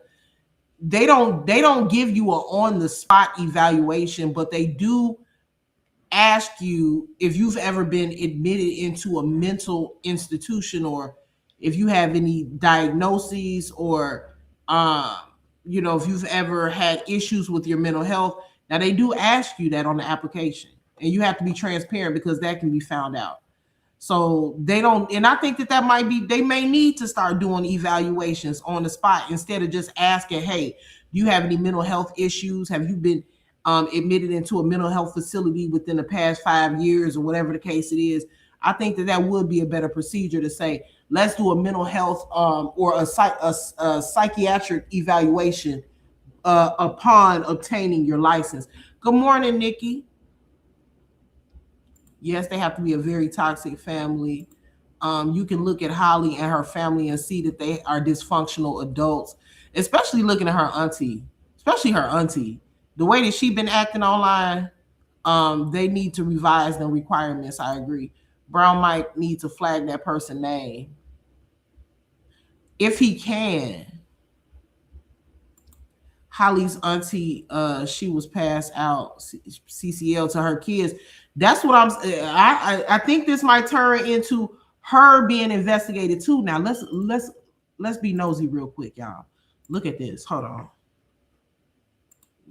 they don't give you an on the spot evaluation, but they do ask you if you've ever been admitted into a mental institution, or if you have any diagnoses, or if you've ever had issues with your mental health. Now they do ask you that on the application, and you have to be transparent because that can be found out. So they don't, and I think that might be, they may need to start doing evaluations on the spot instead of just asking, hey, do you have any mental health issues? Have you been admitted into a mental health facility within the past 5 years, or whatever the case it is? I think that would be a better procedure to say, let's do a mental health or a psychiatric evaluation upon obtaining your license. Good morning, Nikki. Yes, they have to be a very toxic family. You can look at Holly and her family and see that they are dysfunctional adults, especially looking at her auntie, The way that she's been acting online, they need to revise the requirements. I agree. Brown Mike needs to flag that person's name if he can. Holly's auntie, she was passed out CCL to her kids. That's what I think this might turn into her being investigated too. Now let's be nosy real quick, y'all. Look at this. Hold on.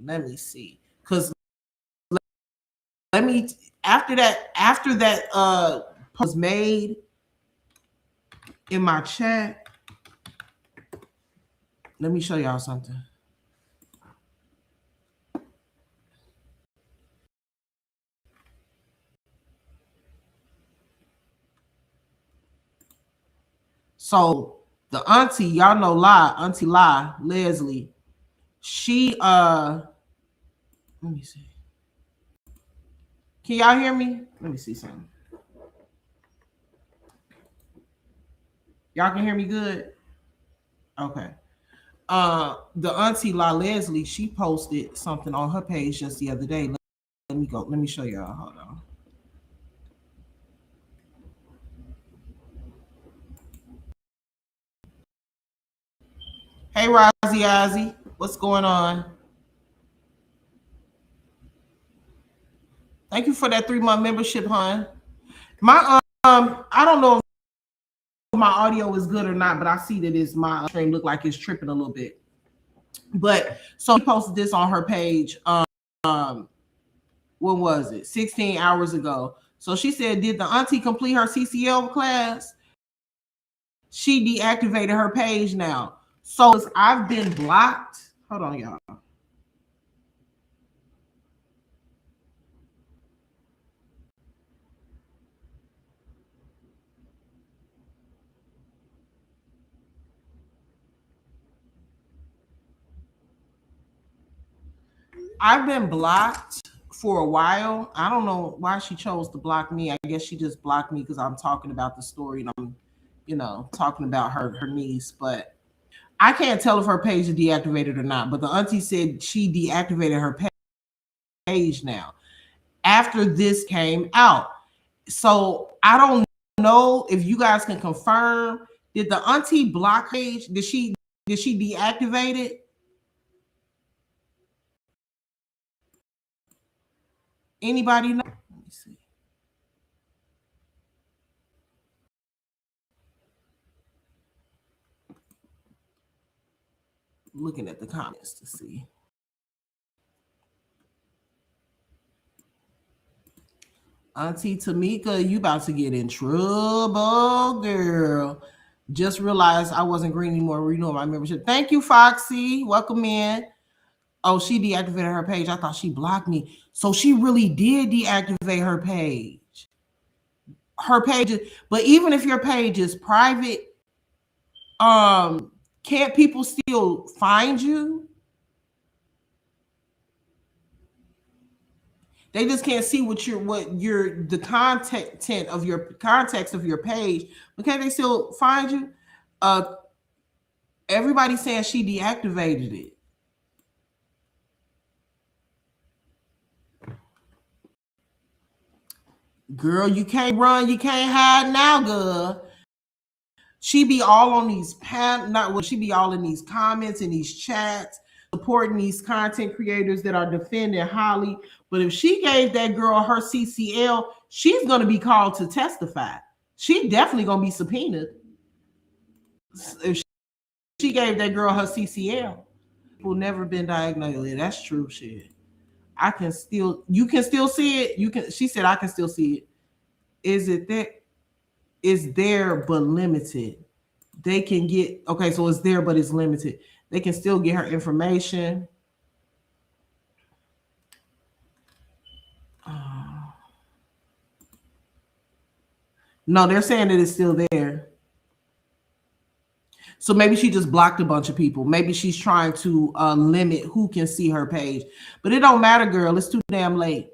Let me see. Because after that post was made in my chat, let me show y'all something. So the auntie, y'all know Auntie Leslie, she let me see. Can y'all hear me? Let me see something. Y'all can hear me good? Okay. The Auntie Leslie, she posted something on her page just the other day. Let me show y'all. Hold on. Hey, Ozzy, what's going on? Thank you for that 3-month membership, hon. My I don't know if my audio is good or not, but I see that it's my stream look like it's tripping a little bit. But so she posted this on her page. What was it? 16 hours ago. So she said, did the auntie complete her CCL class? She deactivated her page now. So I've been blocked. Hold on, y'all. I've been blocked for a while. I don't know why she chose to block me. I guess she just blocked me because I'm talking about the story and I'm, talking about her niece. But I can't tell if her page is deactivated or not. But the auntie said she deactivated her page now after this came out. So I don't know if you guys can confirm. Did the auntie block page? Did she deactivate it? Anybody know? Let me see. Looking at the comments to see. Auntie Tamika, you about to get in trouble, girl. Just realized I wasn't green anymore. Renewing my membership. Thank you, Foxy. Welcome in. Oh, she deactivated her page. I thought she blocked me. So she really did deactivate her page. Her page, but even if your page is private, can't people still find you? They just can't see the content of your context of your page, but can't they still find you? Everybody's saying she deactivated it. Girl, you can't run, you can't hide now, girl. She be all on these she be all in these comments and these chats, supporting these content creators that are defending Holly. But if she gave that girl her CCL, she's gonna be called to testify. She definitely gonna be subpoenaed. If she gave that girl her CCL, people never been diagnosed. That's true shit. You can still see it. She said I can still see it. Is it there? It's there but limited. They can get okay, so it's there but it's limited. They can still get her information. No, they're saying that it's still there. So maybe she just blocked a bunch of people. Maybe she's trying to limit who can see her page. But it don't matter, girl. It's too damn late.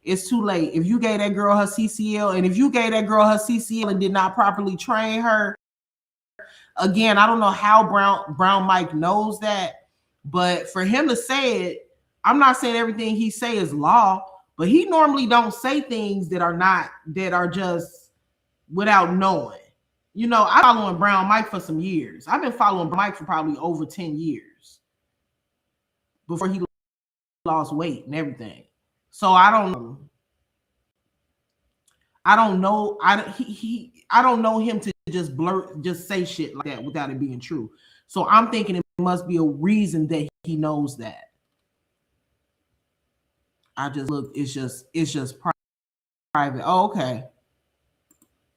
It's too late. If you gave that girl her CCL, and if you gave that girl her CCL and did not properly train her, again, I don't know how Brown Mike knows that, but for him to say it, I'm not saying everything he say is law, but he normally don't say things that are just without knowing. You know, I've been following Brown Mike for some years. I've been following Mike for probably over 10 years before he lost weight and everything. So I don't know. I don't know him to just say shit like that without it being true. So I'm thinking it must be a reason that he knows that. I just look, it's just private. Oh, okay.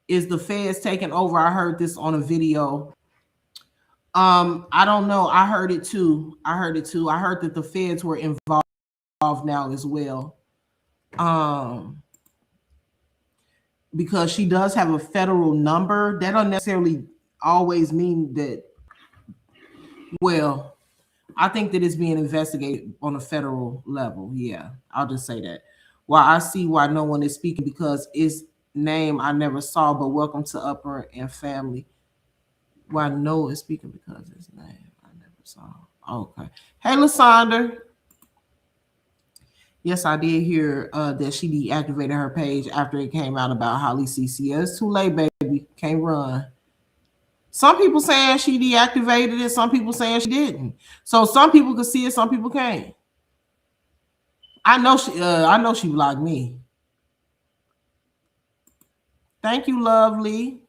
Is the feds taking over? I heard this on a video. I don't know. I heard it too. I heard that the feds were involved now as well. Because she does have a federal number. That don't necessarily always mean that. Well, I think that it's being investigated on a federal level. Yeah, I'll just say that. Well, I see why no one is speaking because it's name I never saw, but welcome to Upper and Family. Why no is speaking because his name I never saw. Okay. Hey, Lasandra. Yes, I did hear that she deactivated her page after it came out about Holly CCL. It's too late, baby. Can't run. Some people saying she deactivated it. Some people saying she didn't. So some people could see it. Some people can't. I know she blocked me. Thank you, lovely.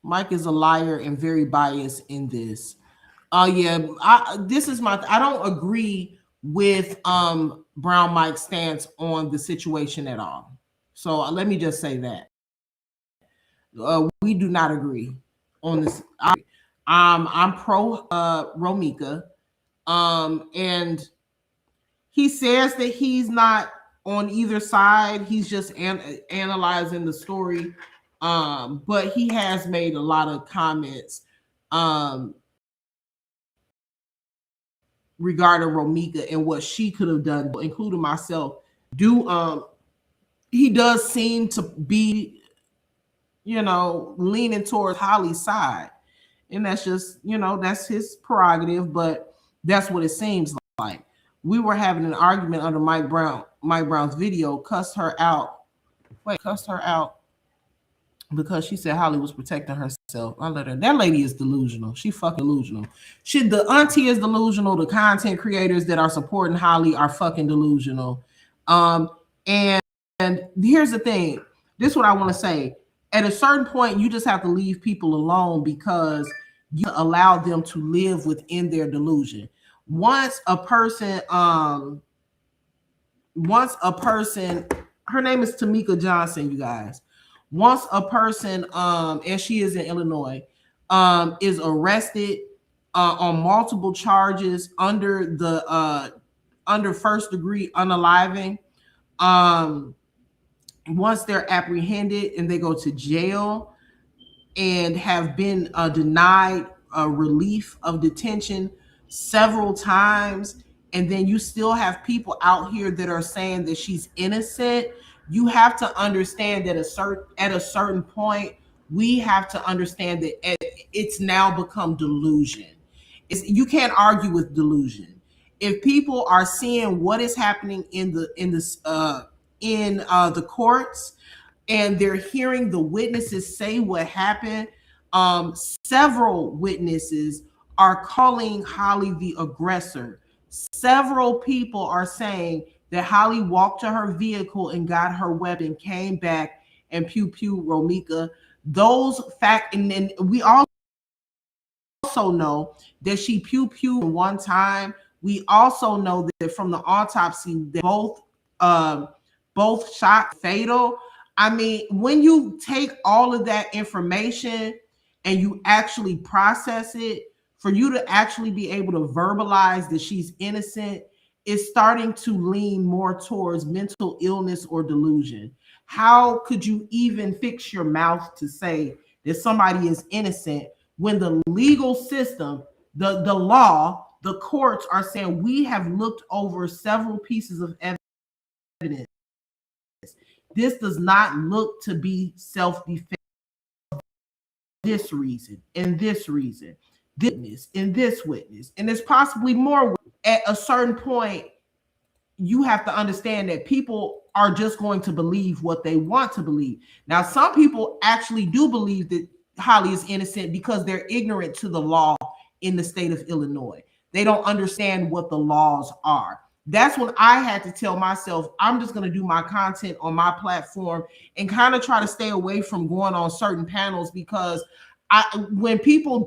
Mike is a liar and very biased in this. Yeah, I don't agree with Brown Mike's stance on the situation at all. So let me just say that. We do not agree on this. I'm pro Romika. And he says that he's not on either side. He's just analyzing the story. But he has made a lot of comments regarding Romika and what she could have done, including myself. He does seem to be, leaning towards Holly's side. And that's just, that's his prerogative, but that's what it seems like. We were having an argument under Mike Brown's video, cussed her out because she said Holly was protecting herself. I let her. That lady is delusional. She fucking delusional. The auntie is delusional. The content creators that are supporting Holly are fucking delusional. And here's the thing. This is what I want to say. At a certain point, you just have to leave people alone because you allow them to live within their delusion. Once a person, her name is Tamika Johnson, you guys. Once a person, and she is in Illinois, is arrested on multiple charges under first degree unaliving, um, once they're apprehended and they go to jail and have been denied relief of detention several times, and then you still have people out here that are saying that she's innocent, you have to understand that at a certain point, we have to understand that it's now become delusion. You can't argue with delusion. If people are seeing what is happening in the courts, and they're hearing the witnesses say what happened. Several witnesses are calling Holly the aggressor. Several people are saying that Holly walked to her vehicle and got her weapon, came back and pew pew Romika. Those fact, and then we also know that she pew pew one time. We also know that from the autopsy that both shot fatal. I mean, when you take all of that information and you actually process it, for you to actually be able to verbalize that she's innocent, is starting to lean more towards mental illness or delusion. How could you even fix your mouth to say that somebody is innocent when the legal system, the law, the courts are saying we have looked over several pieces of evidence? This does not look to be self-defense. This reason, and this reason, this witness, and this witness, and there's possibly more. At a certain point, you have to understand that people are just going to believe what they want to believe. Now, some people actually do believe that Holly is innocent because they're ignorant to the law in the state of Illinois. They don't understand what the laws are. That's when I had to tell myself, I'm just going to do my content on my platform and kind of try to stay away from going on certain panels, because when people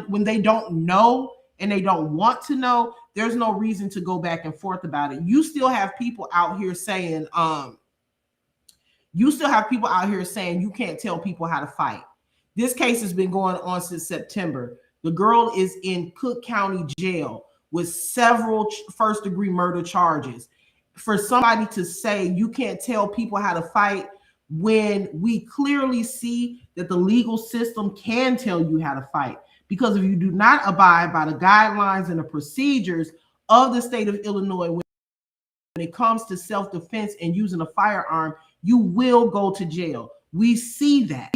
when they don't know and they don't want to know, there's no reason to go back and forth about it. You still have people out here saying, you can't tell people how to fight. This case has been going on since September. The girl is in Cook County Jail with several first-degree murder charges. For somebody to say you can't tell people how to fight, when we clearly see that the legal system can tell you how to fight. Because if you do not abide by the guidelines and the procedures of the state of Illinois when it comes to self-defense and using a firearm, you will go to jail. We see that.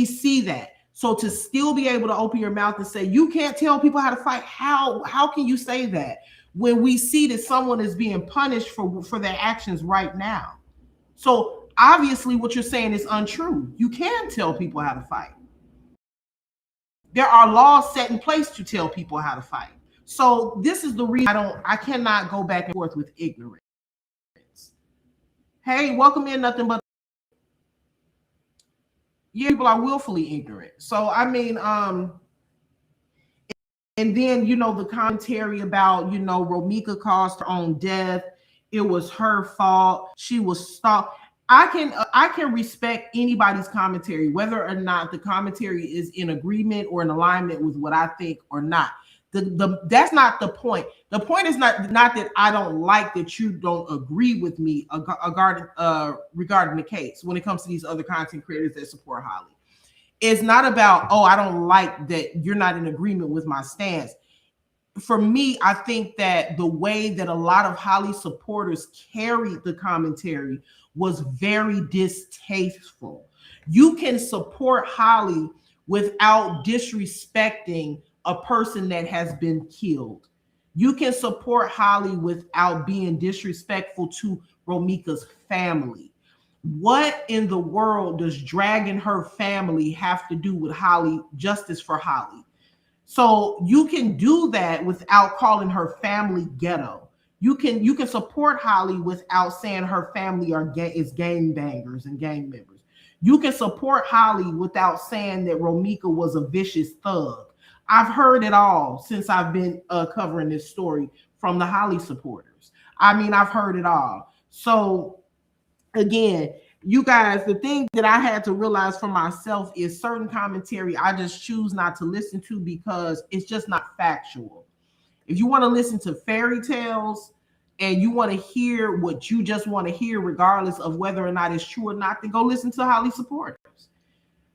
So to still be able to open your mouth and say you can't tell people how to fight, how can you say that when we see that someone is being punished for their actions right now? So obviously what you're saying is untrue. You can tell people how to fight. There are laws set in place to tell people how to fight. So this is the reason I cannot go back and forth with ignorance. Hey, welcome in, nothing but people are willfully ignorant. So I mean, and then the commentary about Romika caused her own death. It was her fault. She was stalked. I can respect anybody's commentary, whether or not the commentary is in agreement or in alignment with what I think or not. That's not the point. The point is not that I don't like that you don't agree with me regarding the case when it comes to these other content creators that support Holly. It's not about, I don't like that you're not in agreement with my stance. For me, I think that the way that a lot of Holly supporters carried the commentary was very distasteful. You can support Holly without disrespecting a person that has been killed. You can support Holly without being disrespectful to Romika's family. What in the world does dragging her family have to do with Holly, justice for Holly? So you can do that without calling her family ghetto. You can support Holly without saying her family is gang bangers and gang members. You can support Holly without saying that Romika was a vicious thug. I've heard it all since I've been covering this story from the Holly supporters. I mean, I've heard it all. So again, You guys, the thing that I had to realize for myself is certain commentary I just choose not to listen to because it's just not factual. If you want to listen to fairy tales and you want to hear what you just want to hear, regardless of whether or not it's true or not, then go listen to Holly supporters,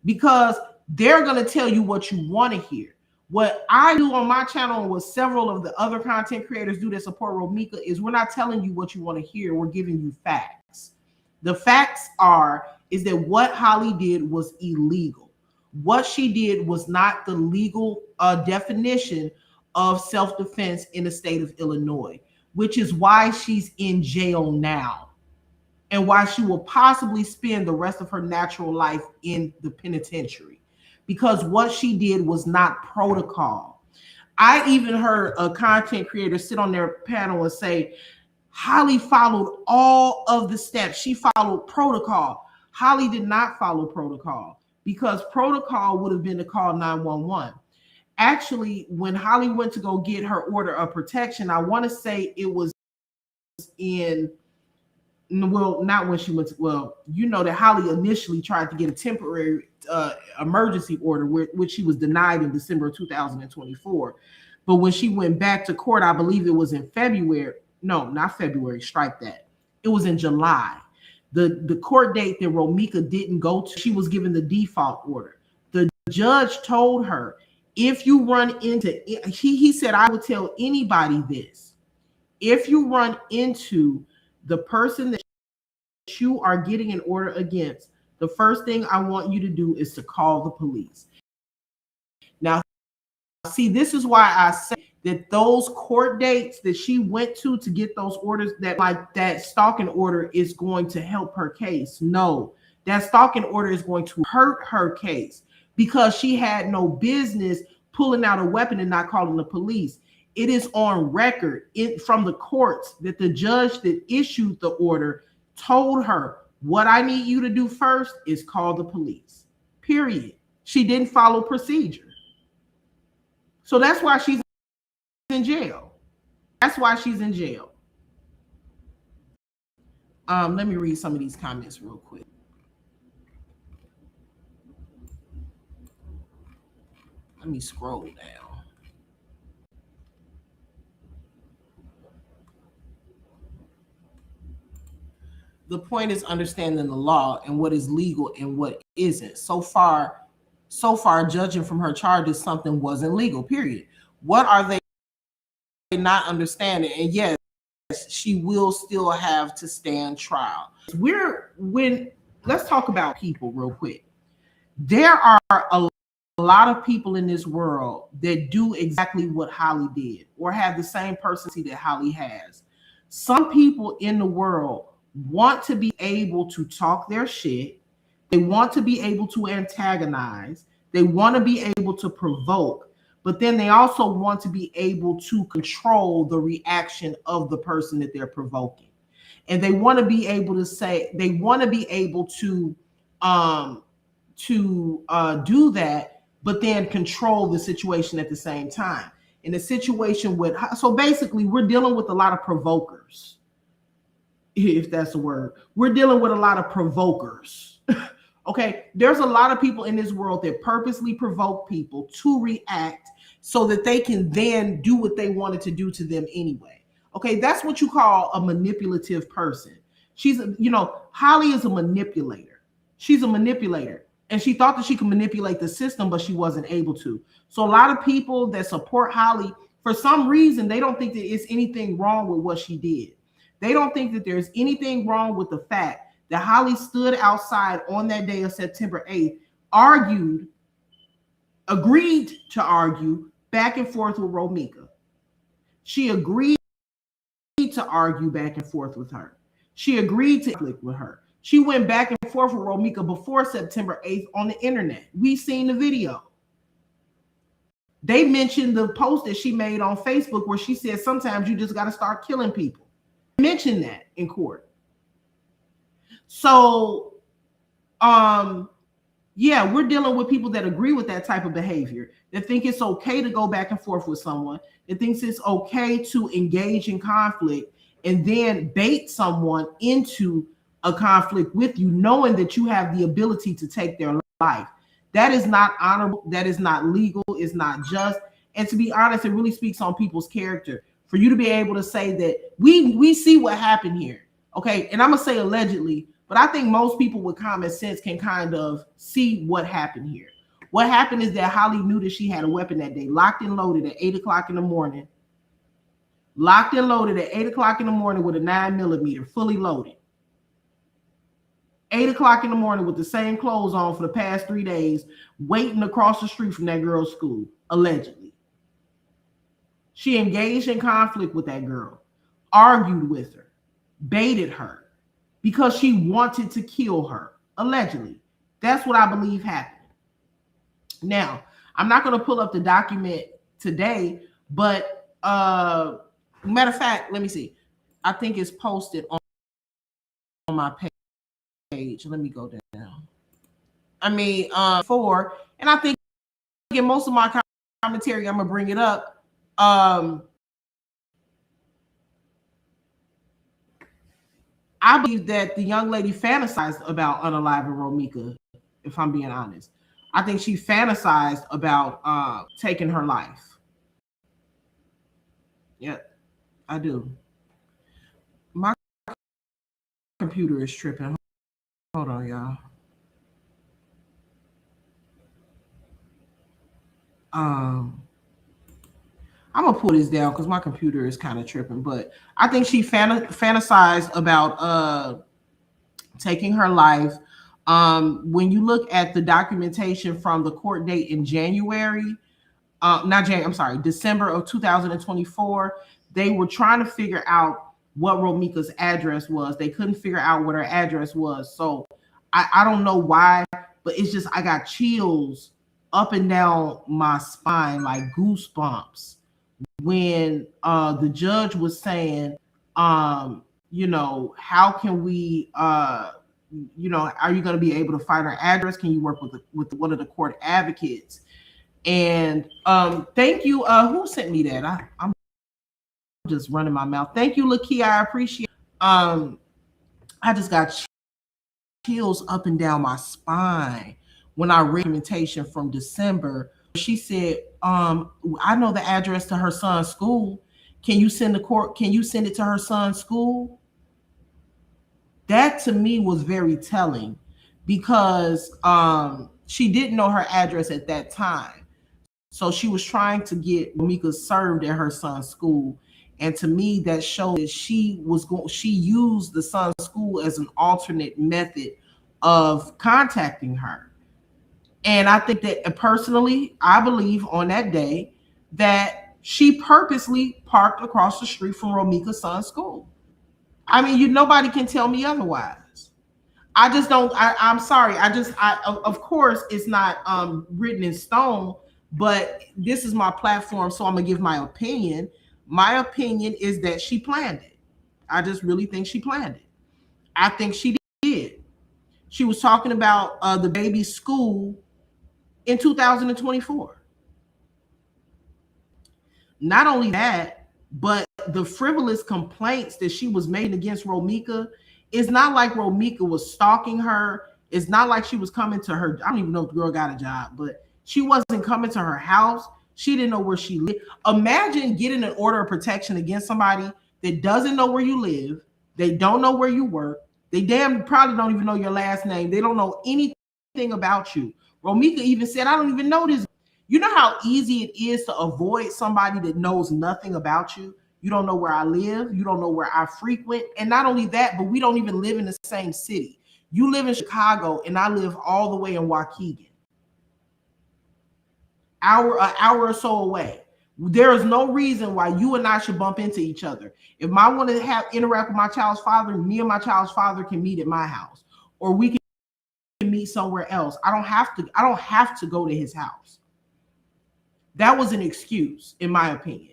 because they're going to tell you what you want to hear. What I do on my channel and what several of the other content creators do that support Romika is we're not telling you what you want to hear. We're giving you facts. The facts is that what Holly did was illegal. What she did was not the legal definition of self-defense in the state of Illinois, which is why she's in jail now and why she will possibly spend the rest of her natural life in the penitentiary, because what she did was not protocol. I even heard a content creator sit on their panel and say, Holly followed all of the steps. She followed protocol. Holly did not follow protocol, because protocol would have been to call 911. Actually, when Holly went to go get her order of protection, I want to say it was not when she went to, you know that Holly initially tried to get a temporary emergency order, which she was denied in December of 2024. But when she went back to court, I believe it was in February. No, not February. Strike that. It was in July. The court date that Romika didn't go to, she was given the default order. The judge told her, if you run into, he said, I would tell anybody this. If you run into the person that you are getting an order against, the first thing I want you to do is to call the police. Now, see, this is why I say that those court dates that she went to get those orders, that stalking order is going to help her case. No, that stalking order is going to hurt her case, because she had no business pulling out a weapon and not calling the police. It is on record from the courts that the judge that issued the order told her, what I need you to do first is call the police, period. She didn't follow procedure. So that's why she's in jail. That's why she's in jail. Let me read some of these comments real quick. Let me scroll down. The point is understanding the law and what is legal and what isn't. So far, judging from her charges, something wasn't legal, period. What are they not understanding? And yes, she will still have to stand trial. Let's talk about people real quick. There are a lot of people in this world that do exactly what Holly did or have the same personality that Holly has. Some people in the world want to be able to talk their shit. They want to be able to antagonize. They want to be able to provoke, but then they also want to be able to control the reaction of the person that they're provoking. And they want to be able to say, they want to be able to do that, but then control the situation at the same time. In a situation so basically we're dealing with a lot of provokers, if that's a word. We're dealing with a lot of provokers. Okay, there's a lot of people in this world that purposely provoke people to react so that they can then do what they wanted to do to them anyway. Okay, that's what you call a manipulative person. Holly is a manipulator. She's a manipulator. And she thought that she could manipulate the system, but she wasn't able to. So a lot of people that support Holly, for some reason, they don't think that it's anything wrong with what she did. They don't think that there's anything wrong with the fact that Holly stood outside on that day of September 8th, agreed to argue back and forth with Romika. She agreed to argue back and forth with her. She agreed to click with her. She went back and forth with Romika before September 8th on the internet. We've seen the video. They mentioned the post that she made on Facebook where she said sometimes you just got to start killing people. Mentioned that in court. So, yeah, we're dealing with people that agree with that type of behavior, that think it's okay to go back and forth with someone, that thinks it's okay to engage in conflict and then bait someone into a conflict with you, knowing that you have the ability to take their life. That is not honorable. That is not legal. It's not just. And to be honest, it really speaks on people's character for you to be able to say that we see what happened here. Okay. And I'm going to say allegedly, but I think most people with common sense can kind of see what happened here. What happened is that Holly knew that she had a weapon that day, locked and loaded at 8 o'clock in the morning. Locked and loaded at 8 o'clock in the morning with a 9mm, fully loaded. 8 o'clock in the morning with the same clothes on for the past 3 days, waiting across the street from that girl's school, allegedly. She engaged in conflict with that girl, argued with her, baited her because she wanted to kill her, allegedly. That's what I believe happened. Now, I'm not going to pull up the document today, but matter of fact, let me see. I think it's posted on my page. Let me go down. I mean, and I think in most of my commentary, I'm gonna bring it up. I believe that the young lady fantasized about unaliving Romika, if I'm being honest. I think she fantasized about taking her life. Yep, I do. My computer is tripping. Hold on, y'all. I'm gonna pull this down because my computer is kind of tripping. But I think she fantasized about taking her life. When you look at the documentation from the court date in January, December of 2024, they were trying to figure out what Romika's address was. They couldn't figure out what her address was. So I don't know why, but it's just I got chills up and down my spine, like goosebumps, when the judge was saying, how can we, are you going to be able to find her address? Can you work with one of the court advocates? And thank you. Who sent me that? I'm just running my mouth. Thank you, Lakia. I appreciate it. I just got chills up and down my spine when I read documentation from December. She said, I know the address to her son's school. Can you send it to her son's school? That to me was very telling because she didn't know her address at that time. So she was trying to get Romika served at her son's school. And to me, that showed that she used the son's school as an alternate method of contacting her. And I think that personally, I believe on that day that she purposely parked across the street from Romika's son's school. I mean, nobody can tell me otherwise. I just don't. I'm sorry. Of course, it's not written in stone, but this is my platform, so I'm gonna give my opinion. My opinion is that she planned it. I just really think she planned it. I think she did. She was talking about the baby's school in 2024. Not only that, but the frivolous complaints that she was making against Romika, it's not like Romika was stalking her. It's not like she was coming to her. I don't even know if the girl got a job, but she wasn't coming to her house. She didn't know where she lived. Imagine getting an order of protection against somebody that doesn't know where you live. They don't know where you work. They probably don't even know your last name. They don't know anything about you. Romika even said, I don't even know this. You know how easy it is to avoid somebody that knows nothing about you? You don't know where I live. You don't know where I frequent. And not only that, but we don't even live in the same city. You live in Chicago and I live all the way in Waukegan. An hour or so away. There is no reason why you and I should bump into each other. If I want to interact with my child's father, me and my child's father can meet at my house, or we can meet somewhere else. I don't have to go to his house. That was an excuse, in my opinion.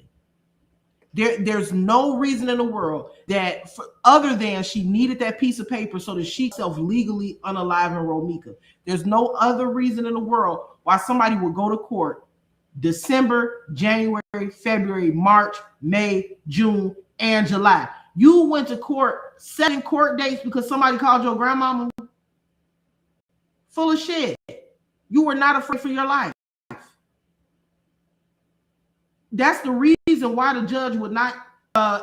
There's no reason in the world that, other than she needed that piece of paper so that she herself legally unaliving Romika. There's no other reason in the world why somebody would go to court December, January, February, March, May, June, and July. You went to court, 7 court dates because somebody called your grandmama? Full of shit. You were not afraid for your life. That's the reason why the judge would not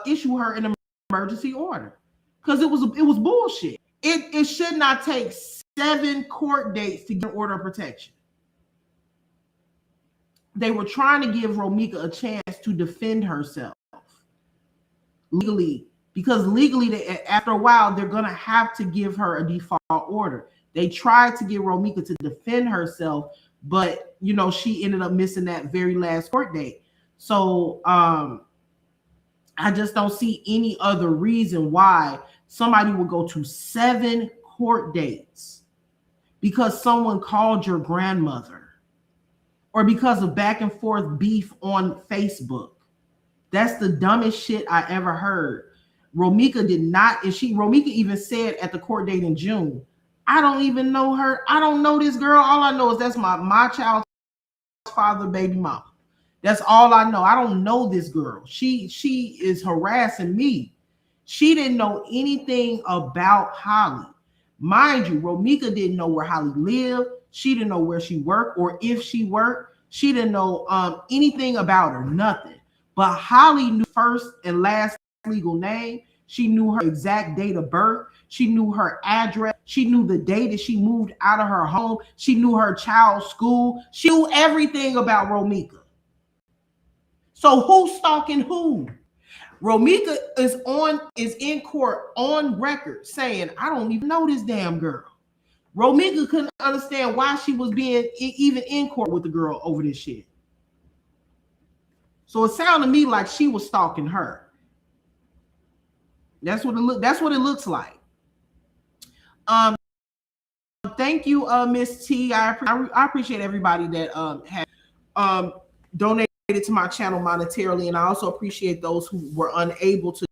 issue her an emergency order, because it was bullshit. It should not take 7 court dates to get an order of protection. They were trying to give Romika a chance to defend herself legally, because legally, after a while, they're going to have to give her a default order. They tried to get Romika to defend herself, but, you know, she ended up missing that very last court date. So I just don't see any other reason why somebody would go to 7 court dates because someone called your grandmother or because of back and forth beef on Facebook. That's the dumbest shit I ever heard. Romika did not, and Romika even said at the court date in June, I don't even know her. I don't know this girl. All I know is that's my child's father, baby mama. That's all I know. I don't know this girl. She is harassing me. She didn't know anything about Holly. Mind you, Romika didn't know where Holly lived. She didn't know where she worked or if she worked. She didn't know anything about her, nothing. But Holly knew first and last legal name. She knew her exact date of birth. She knew her address. She knew the day that she moved out of her home. She knew her child's school. She knew everything about Romika. So who's stalking who? Romika is in court on record saying, I don't even know this damn girl. Romika couldn't understand why she was being even in court with the girl over this shit. So it sounded to me like she was stalking her. That's what it looks like. Thank you, Miss T. I appreciate everybody that had donated to my channel monetarily, and I also appreciate those who were unable to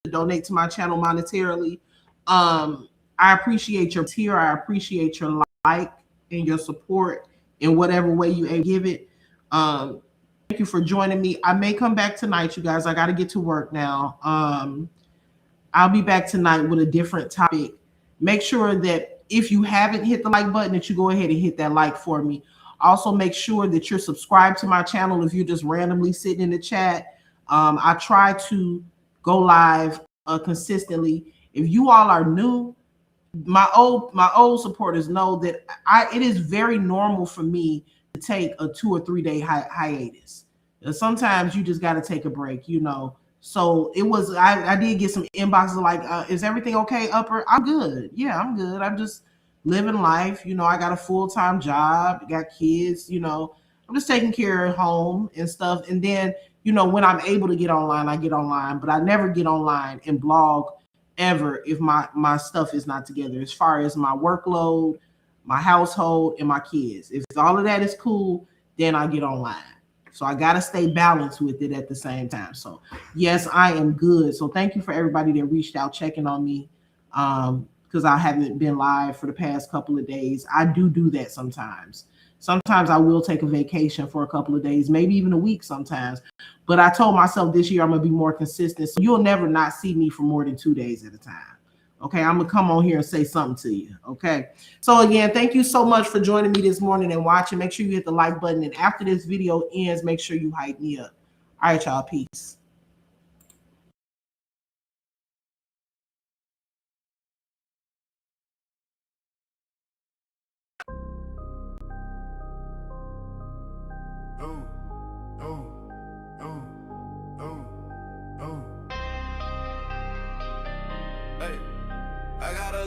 donate to my channel monetarily. I appreciate your tier. I appreciate your like and your support in whatever way you give it. Thank you for joining me. I may come back tonight, you guys. I got to get to work now. I'll be back tonight with a different topic. Make sure that if you haven't hit the like button, that you go ahead and hit that like for me. Also, make sure that you're subscribed to my channel if you're just randomly sitting in the chat. I try to go live consistently. If you all are new, my old supporters know that it is very normal for me to take a 2 or 3 day hiatus. Sometimes you just got to take a break, you know. So it was, I did get some inboxes like, is everything okay, Upper? I'm good. Yeah, I'm good. I'm just living life. You know, I got a full-time job, got kids, you know, I'm just taking care of home and stuff. And then, you know, when I'm able to get online, I get online, but I never get online and blog ever if my stuff is not together, as far as my workload, my household, and my kids. If all of that is cool, then I get online. So I got to stay balanced with it at the same time. So yes, I am good. So thank you for everybody that reached out, checking on me, because I haven't been live for the past couple of days. I do that sometimes. Sometimes I will take a vacation for a couple of days, maybe even a week sometimes. But I told myself this year I'm going to be more consistent. So you'll never not see me for more than 2 days at a time. Okay, I'm going to come on here and say something to you. Okay, so again, thank you so much for joining me this morning and watching. Make sure you hit the like button. And after this video ends, make sure you hype me up. All right, y'all. Peace. I got a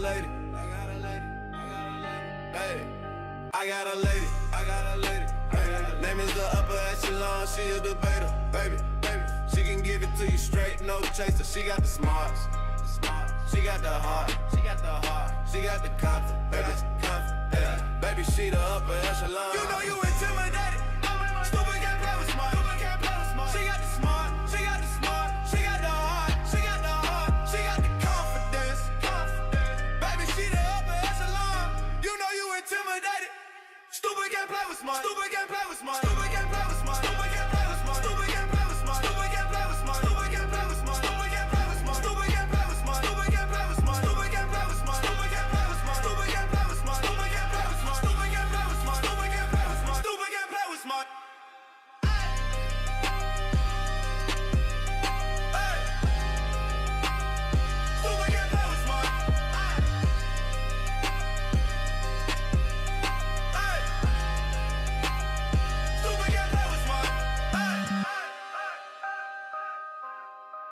lady. Hey, name is the upper echelon, she a debater, baby. She can give it to you straight, no chaser. She got the smarts, she got the heart, she got the confidence, baby. She the upper echelon. You know you intimidated.